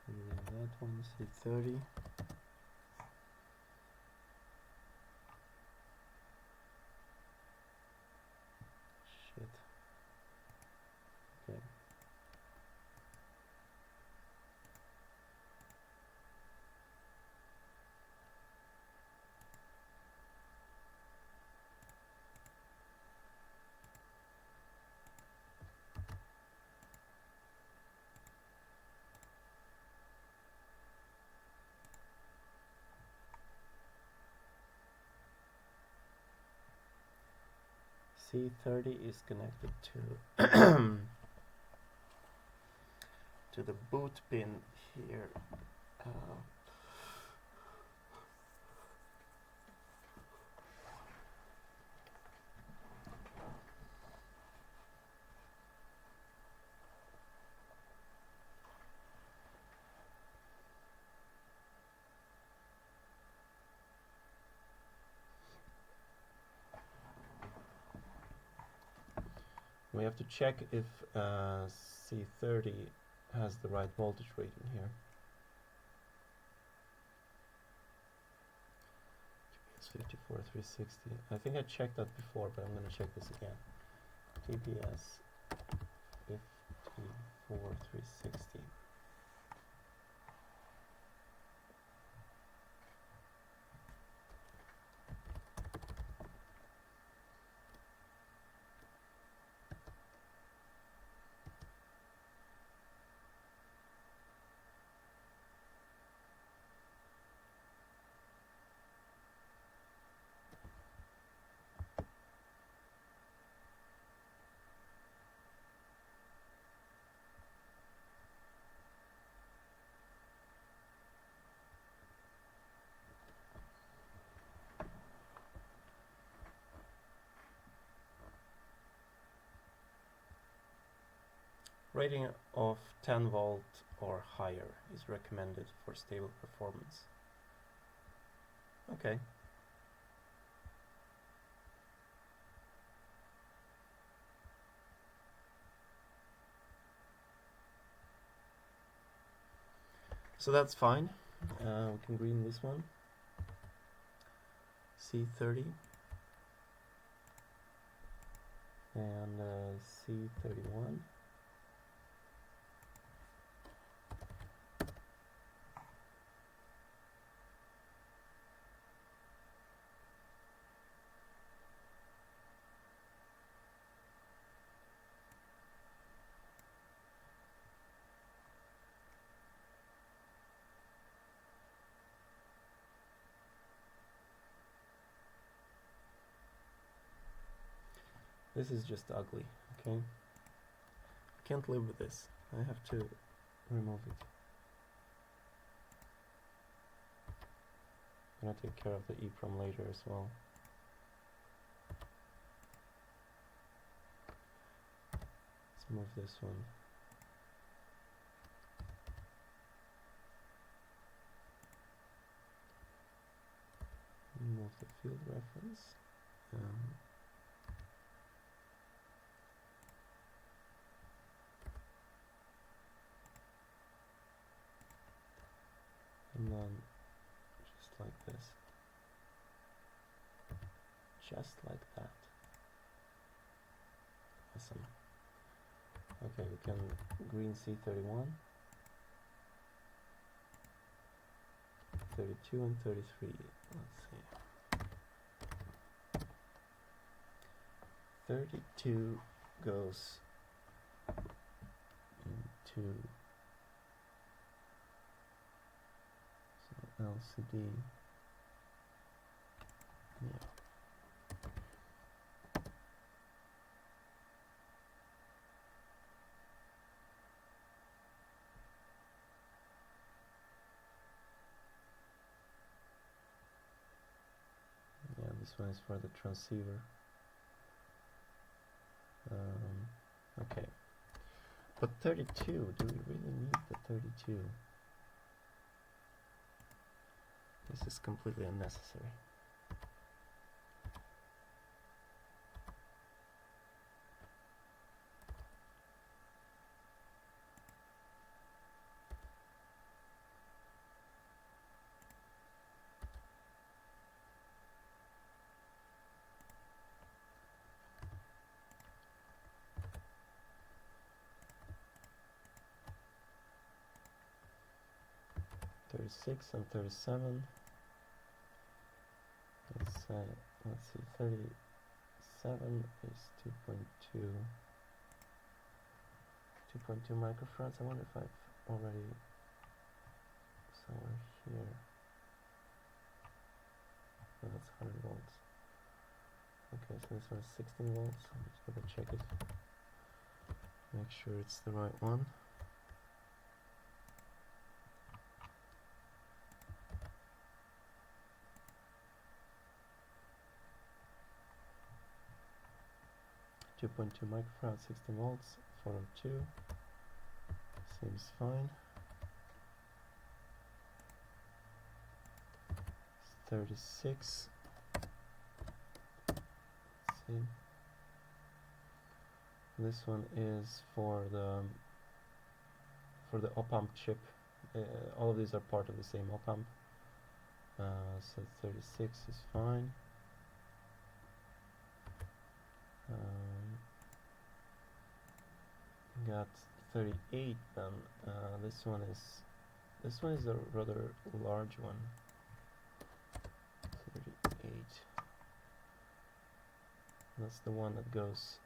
A: And then that one, C30. Shit. Okay. C30 is connected to to the boot pin here. We have to check if C30 has the right voltage rating here. It's 54, 360. I think I checked that before, but I'm going to check this again. TBS 54, 360. Rating of 10 volt or higher is recommended for stable performance. Okay. So that's fine. We can green this one. C30 and C31. This is just ugly, okay? I can't live with this. I have to remove it. I'm gonna take care of the EEPROM later as well. move this one. Move the field reference. And then just like this. Just like that. Awesome. Okay, we can green C31, 32 and 33. Let's see. 32 goes into LCD. Yeah. This one is for the transceiver. Okay, but 32, do we really need the 32? This is completely unnecessary. And 37. Let's see, 37 is 2.2 microfarads. I wonder if I've already somewhere here. No, that's 100 volts. Okay, so this one is 16 volts. I'm just gonna check it. Make sure it's the right one. .2 microfarad, 16 volts, 402. Seems fine. It's 36. Let's see. This one is for the op-amp chip. All of these are part of the same op-amp. So 36 is fine. Got 38 then. This one is a rather large one. 38. That's the one that goes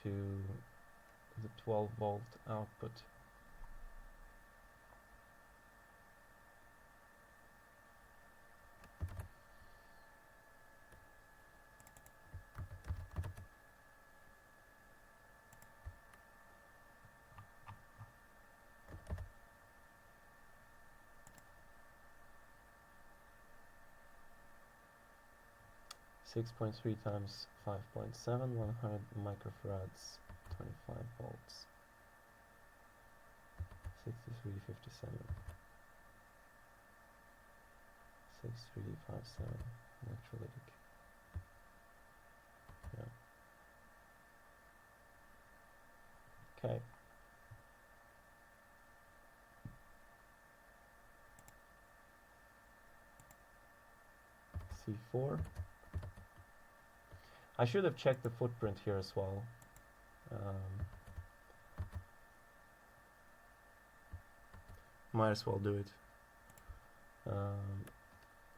A: to the 12 volt output. .3 times 5.7, 100 microfarads, 25 volts, 6357, 6357 electrolytic. Yeah. Okay. C4. I should have checked the footprint here as well. Might as well do it.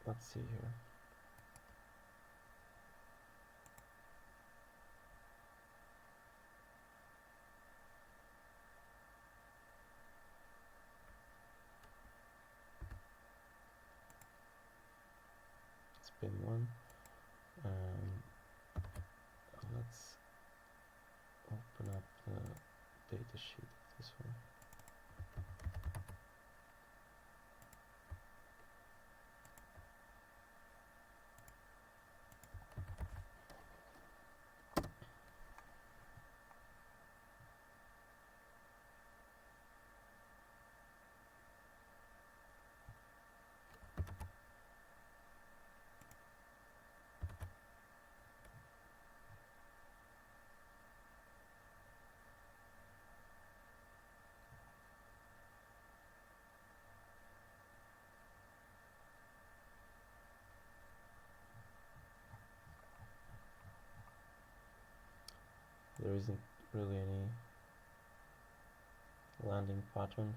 A: Let's see here. It's pin 1. Let's open up the data sheet of this one. there isn't really any landing pattern.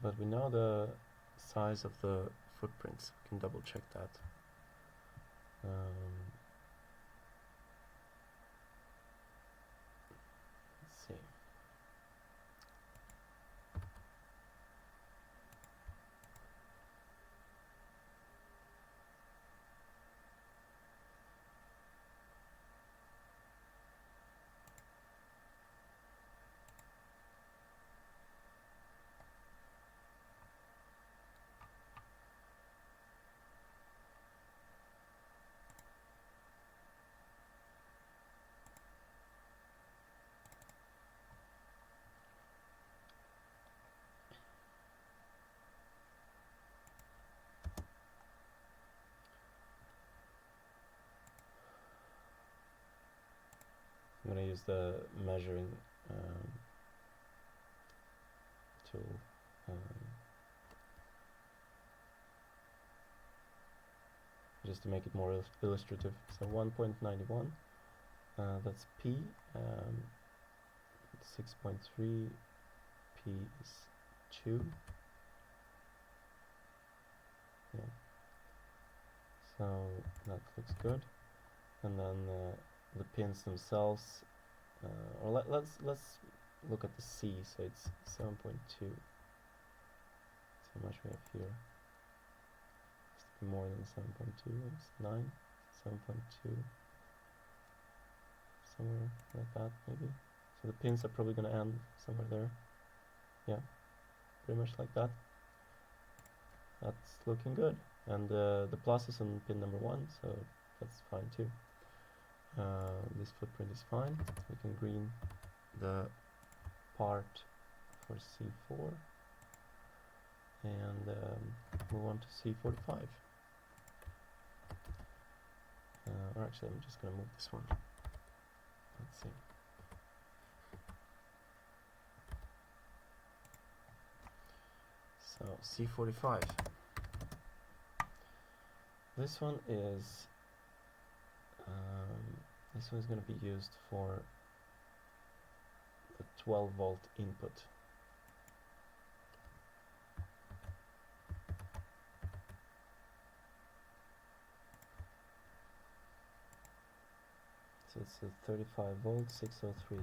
A: But we know the size of the footprints. We can double check that. Let's see. I'm going to use the measuring tool. Just to make it more illustrative. So 1.91, that's P, 6.3, P is 2. Yeah. So that looks good. And then the pins themselves, or let's look at the C. So it's 7.2. So how much we have here? It's more than 7.2. It's 9, 7.2, somewhere like that maybe. So the pins are probably going to end somewhere there. Yeah, pretty much like that. That's looking good. And the plus is on pin number 1, so that's fine too. This footprint is fine. We can green the part for C4 and move on to C45. Or actually, I'm just going to move this one. Let's see. So C45. This one is going to be used for the 12-volt input. So it's a 35 volt 603.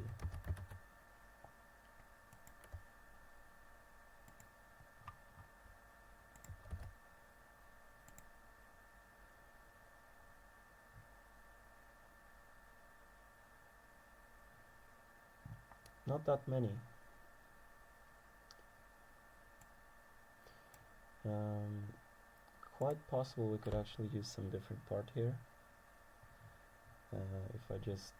A: Not that many. Quite possible we could actually use some different part here. If I just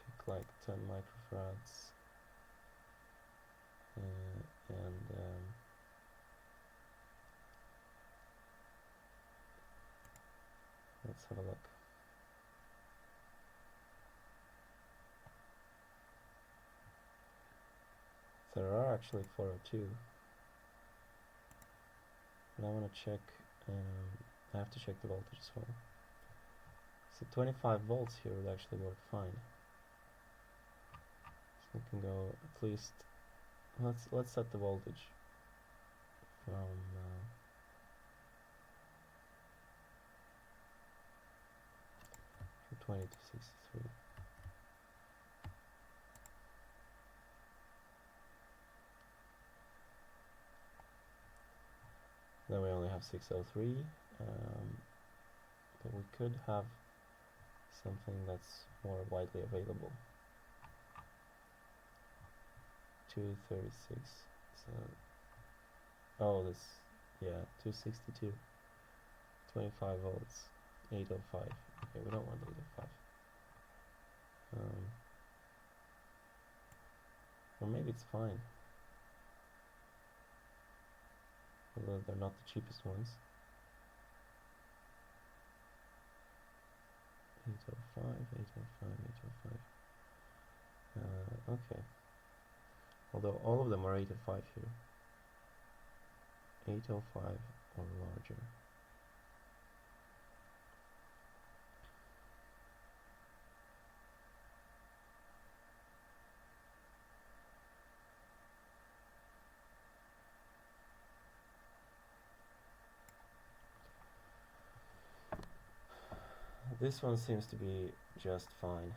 A: pick like 10 microfarads and let's have a look. There are actually 402, and I want to check, I have to check the voltage as well. So 25 volts here would actually work fine. So we can go at least, let's set the voltage from 20 to 63. Then we only have 603, but we could have something that's more widely available. 236. So, oh, this, yeah, 262. 25 volts, 805. Okay, we don't want 805. Or maybe it's fine. Although they're not the cheapest ones. 805, 805, 805. Okay. Although all of them are 805 here. 805 or larger. This one seems to be just fine.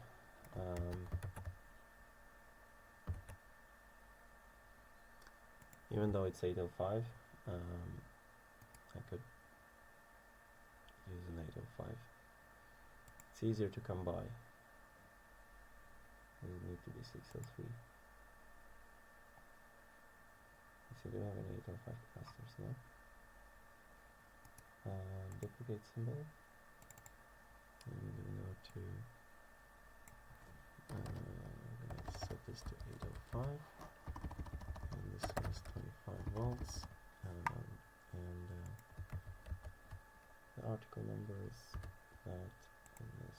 A: Even though it's 805, I could use an 805. It's easier to come by. It would need to be 603. Let's see, do we have any 805 capacitors? No. Duplicate symbol. And we go to let's set this to 805, and this one is 25 volts, and the article number is that, and this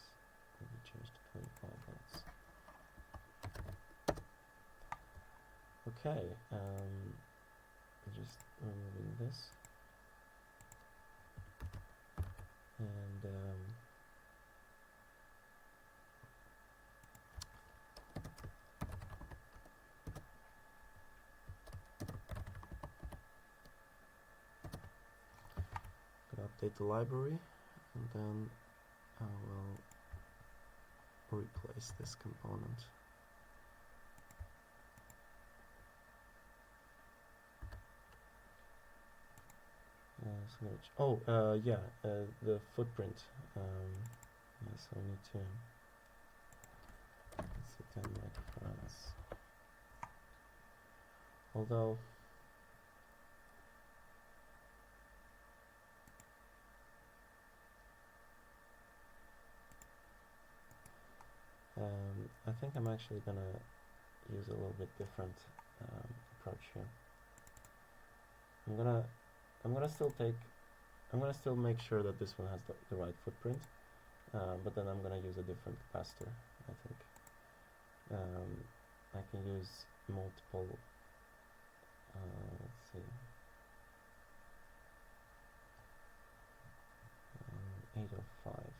A: will be changed to 25 volts. Okay, just removing this, and update the library, and then I will replace this component. The footprint. So I need to. Let's see, 10 microfarads. Although. I think I'm actually gonna use a little bit different approach here. I'm gonna still make sure that this one has the right footprint, but then I'm gonna use a different capacitor. I think I can use multiple. Let's see. 805.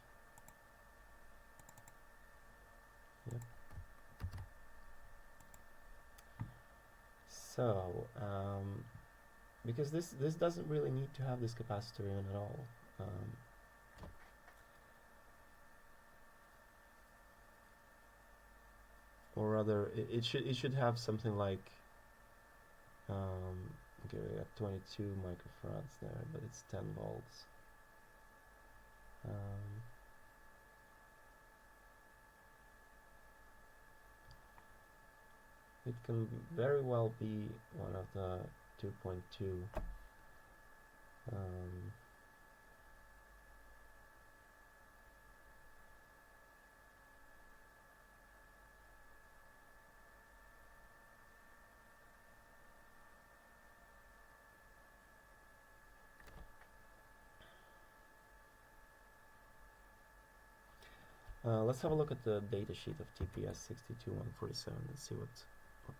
A: Yep. So, because this doesn't really need to have this capacitor in at all. Or rather, it should have something like okay, we got 22 microfarads there, but it's 10 volts. It can very well be one of the 2.2 let's have a look at the datasheet of TPS 62147 and see what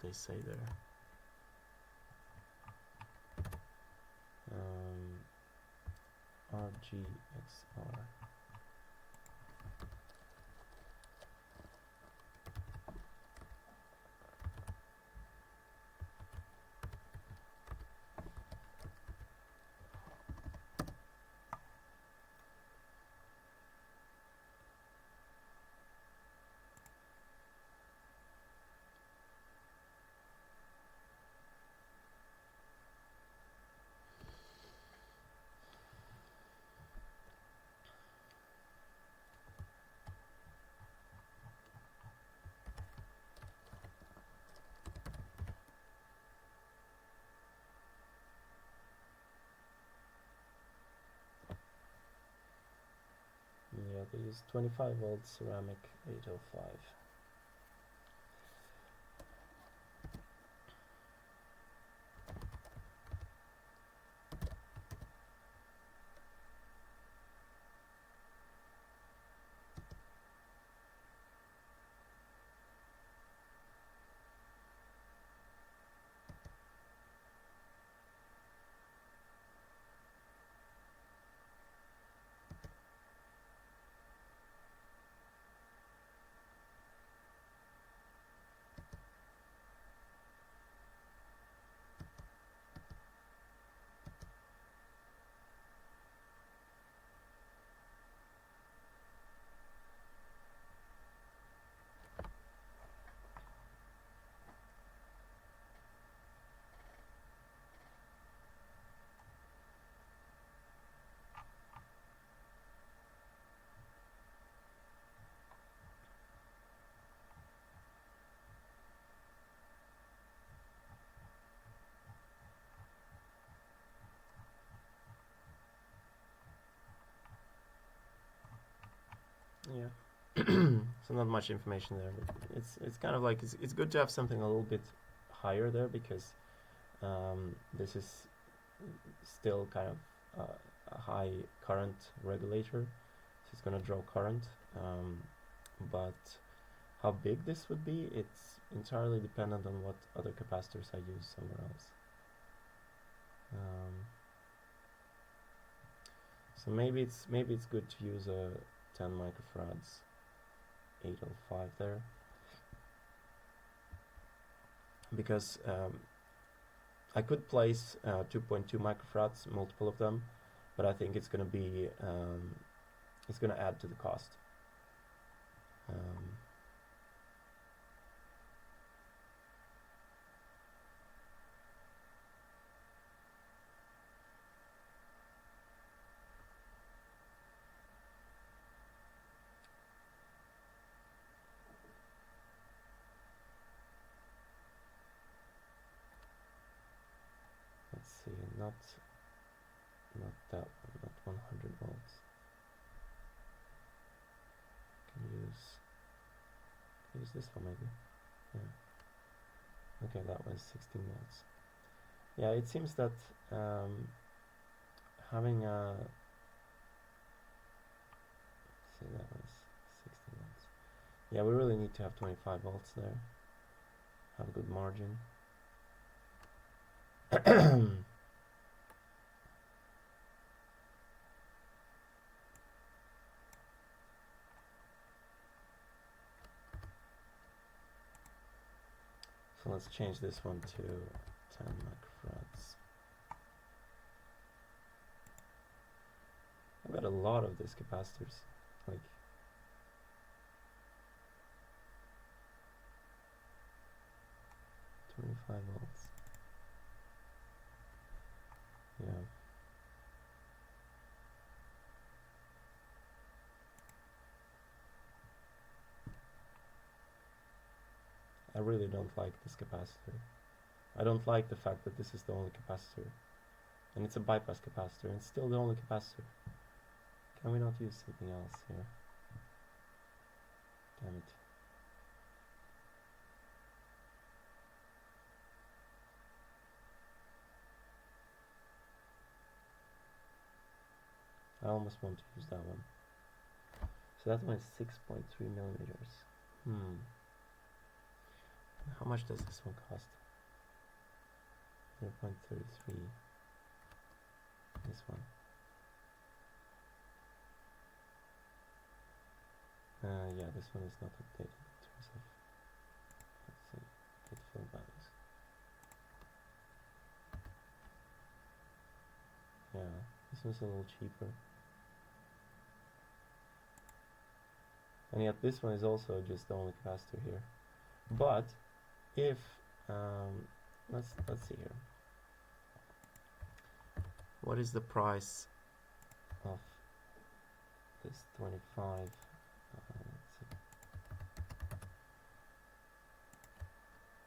A: they say there. RGXR. Yeah, they use 25 volt ceramic 805. not much information there, but it's kind of like it's good to have something a little bit higher there, because this is still kind of a high current regulator, so it's going to draw current, but how big this would be, it's entirely dependent on what other capacitors I use somewhere else. So maybe it's good to use a 10 microfarads 805 there, because I could place 2.2 microfarads, multiple of them, but I think it's going to be it's going to add to the cost. Let's see, not that one, not 100 volts. Can use this one maybe. Yeah. Okay, that was 16 volts. Yeah, it seems that having a see, that was 16 volts. Yeah, we really need to have 25 volts there. Have a good margin. So let's change this one to 10 microfarads. I've got a lot of these capacitors, like 25 volts. Yeah. I really don't like this capacitor. I don't like the fact that this is the only capacitor. And it's a bypass capacitor, and it's still the only capacitor. Can we not use something else here? Damn it. I almost want to use that one. So that one is 6.3 millimeters. How much does this one cost? 0.33. This one. Yeah, this one is not updated in terms of, let's see, get fill values. Yeah, this one's a little cheaper. And yet this one is also just the only capacitor here. But if let's see here. What is the price of this 25? Let's see.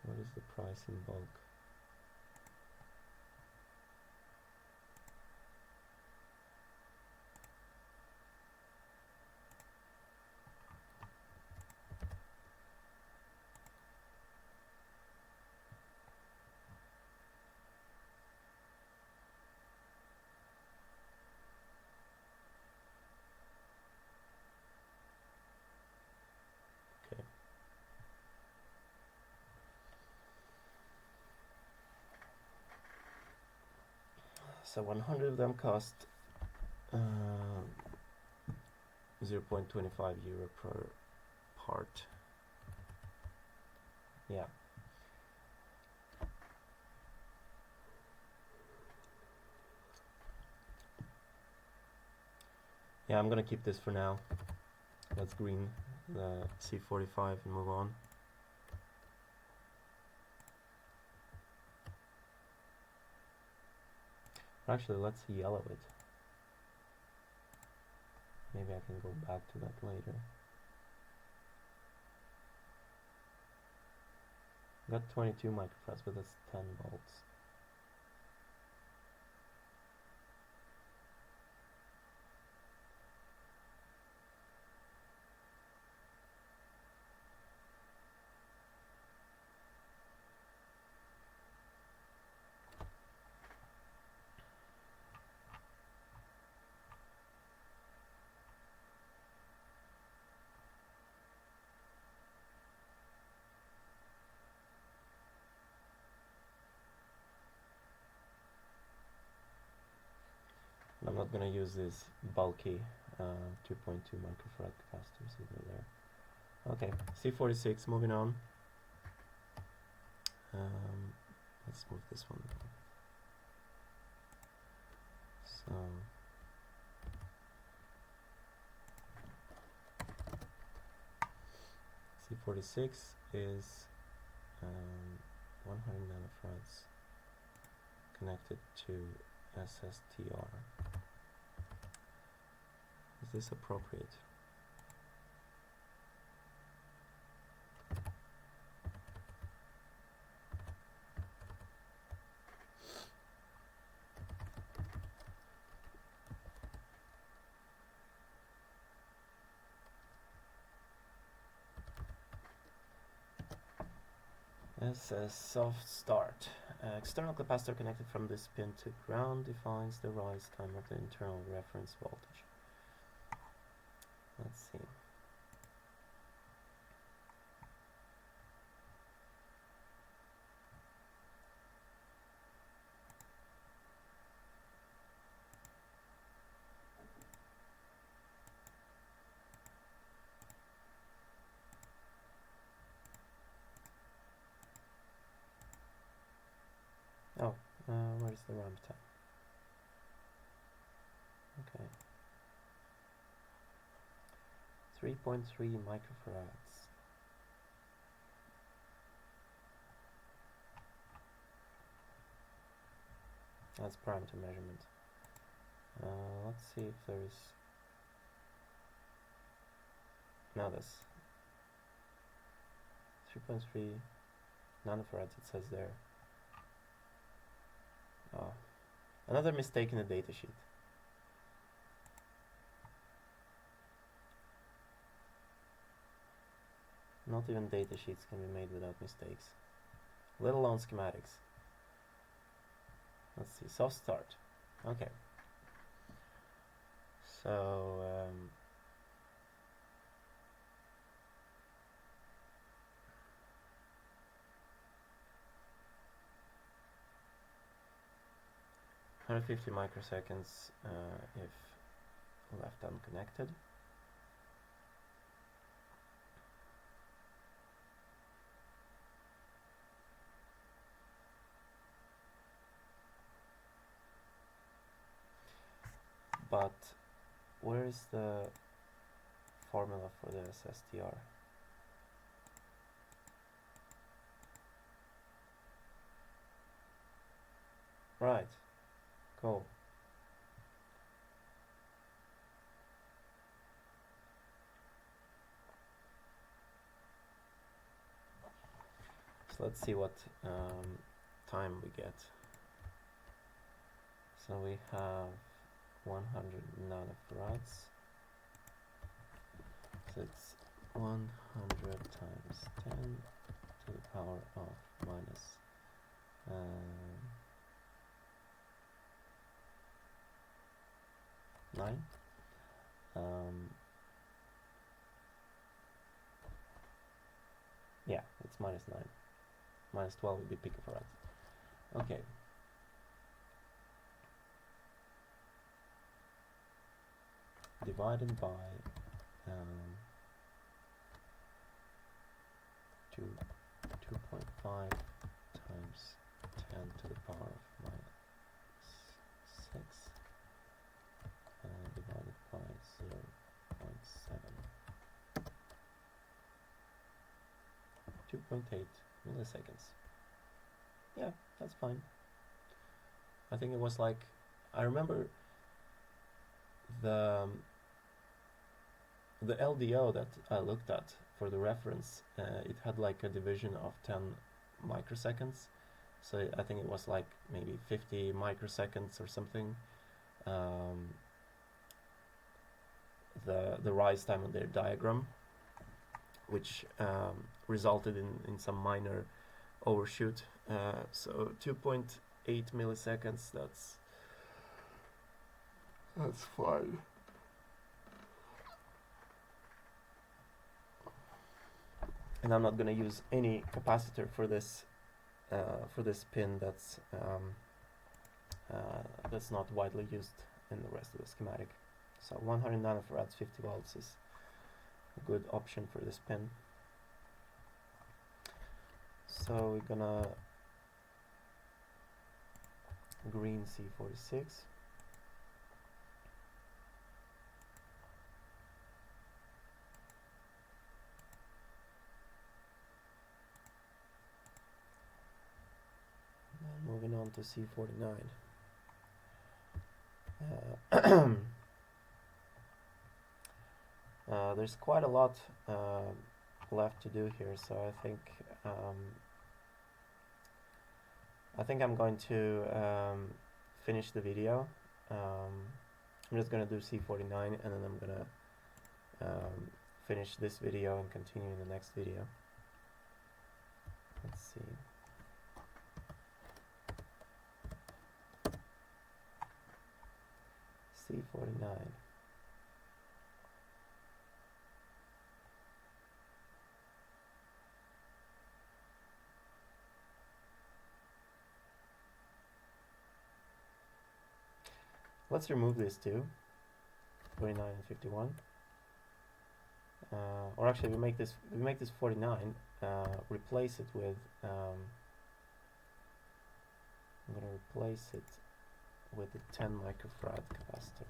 A: What is the price in bulk? So 100 of them cost 0.25 euro per part. Yeah. Yeah, I'm gonna keep this for now. Let's green the C45 and move on. Actually, let's yellow it. Maybe I can go back to that later. Got 22 microfarads, but that's 10 volts. not going to use these bulky 2.2 microfarad capacitors either there. Okay, C46, moving on. Let's move this one down. So C46 is 100 nanofarads connected to SSTR. Is this appropriate? It says soft start. External capacitor connected from this pin to ground defines the rise time of the internal reference voltage. Let's see. Oh, where's the ramp time? Okay. 3.3 microfarads. That's parameter measurement. Let's see if there is... Now this 3.3 nanofarads, it says there. Oh, another mistake in the datasheet. Not even datasheets can be made without mistakes, let alone schematics. Let's see, soft start. Okay. So, 150 microseconds if left unconnected. But where is the formula for the SSTR? Right, cool. So let's see what time we get. So we have 100 nanofarads. So it's 100 times 10 to the power of minus 9. Yeah, it's minus 9. Minus 12 would be picofarads. Okay. Divided by 2.5 times 10 to the power of minus 6 divided by 0.7. 2.8 milliseconds. Yeah, that's fine. I think it was like, I remember the LDO that I looked at for the reference, it had like a division of 10 microseconds. So I think it was like maybe 50 microseconds or something. The rise time on their diagram, which resulted in some minor overshoot. So 2.8 milliseconds, that's fine. And I'm not going to use any capacitor for this pin that's not widely used in the rest of the schematic. So 100 nanofarads, 50 volts is a good option for this pin. So we're gonna green C46. Moving on to C49. There's quite a lot left to do here, so I think I'm going to finish the video. I'm just going to do C49 and then I'm going to finish this video and continue in the next video. Let's see. C49. Let's remove these two, 49 and 51. Or actually, we make this 49. Replace it with. I'm going to replace it with the 10 microfarad capacitor,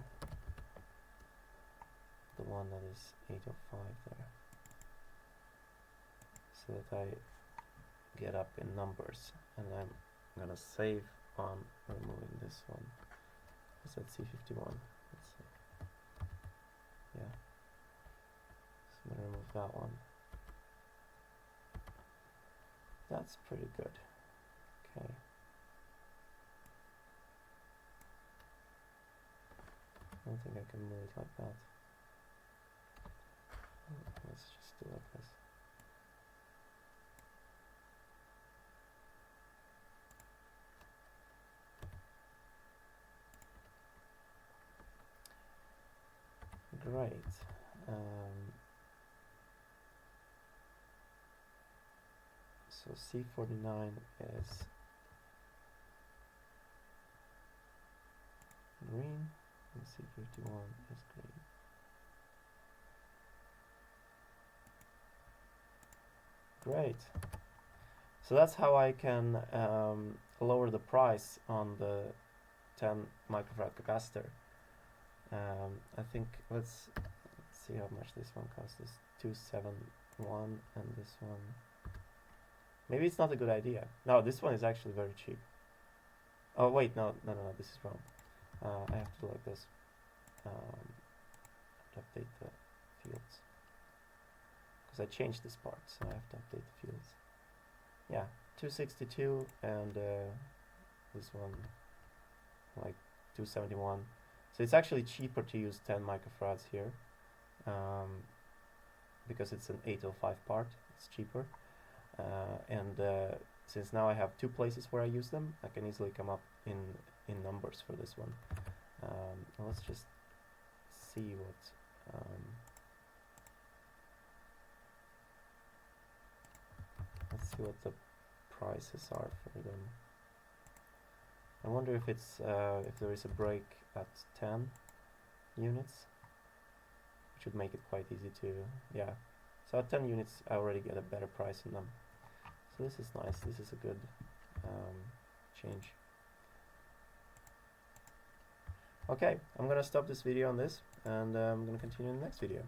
A: the one that is 805 there, so that I get up in numbers, and I'm going to save on removing this one. Is that C51? Let's see. Yeah. So I'm going to remove that one. That's pretty good. Okay. I don't think I can move it like that. Let's just do like this. Great. So C49 is green and C51 is green. Great. So that's how I can lower the price on the 10 microfarad capacitor. I think let's see how much this one costs. This 271 and this one. Maybe it's not a good idea. No, this one is actually very cheap. Oh wait, no, this is wrong. I have to do like this. Update the fields because I changed this part, so I have to update the fields. Yeah, 262 and this one like 271. So it's actually cheaper to use 10 microfarads here because it's an 805 part. It's cheaper, and since now I have two places where I use them, I can easily come up in numbers for this one. Let's just see what the prices are for them. I wonder if it's if there is a break at 10 units, which would make it quite easy to, yeah. So at 10 units I already get a better price on them. So this is nice. This is a good change. Okay, I'm gonna stop this video on this, and I'm gonna continue in the next video.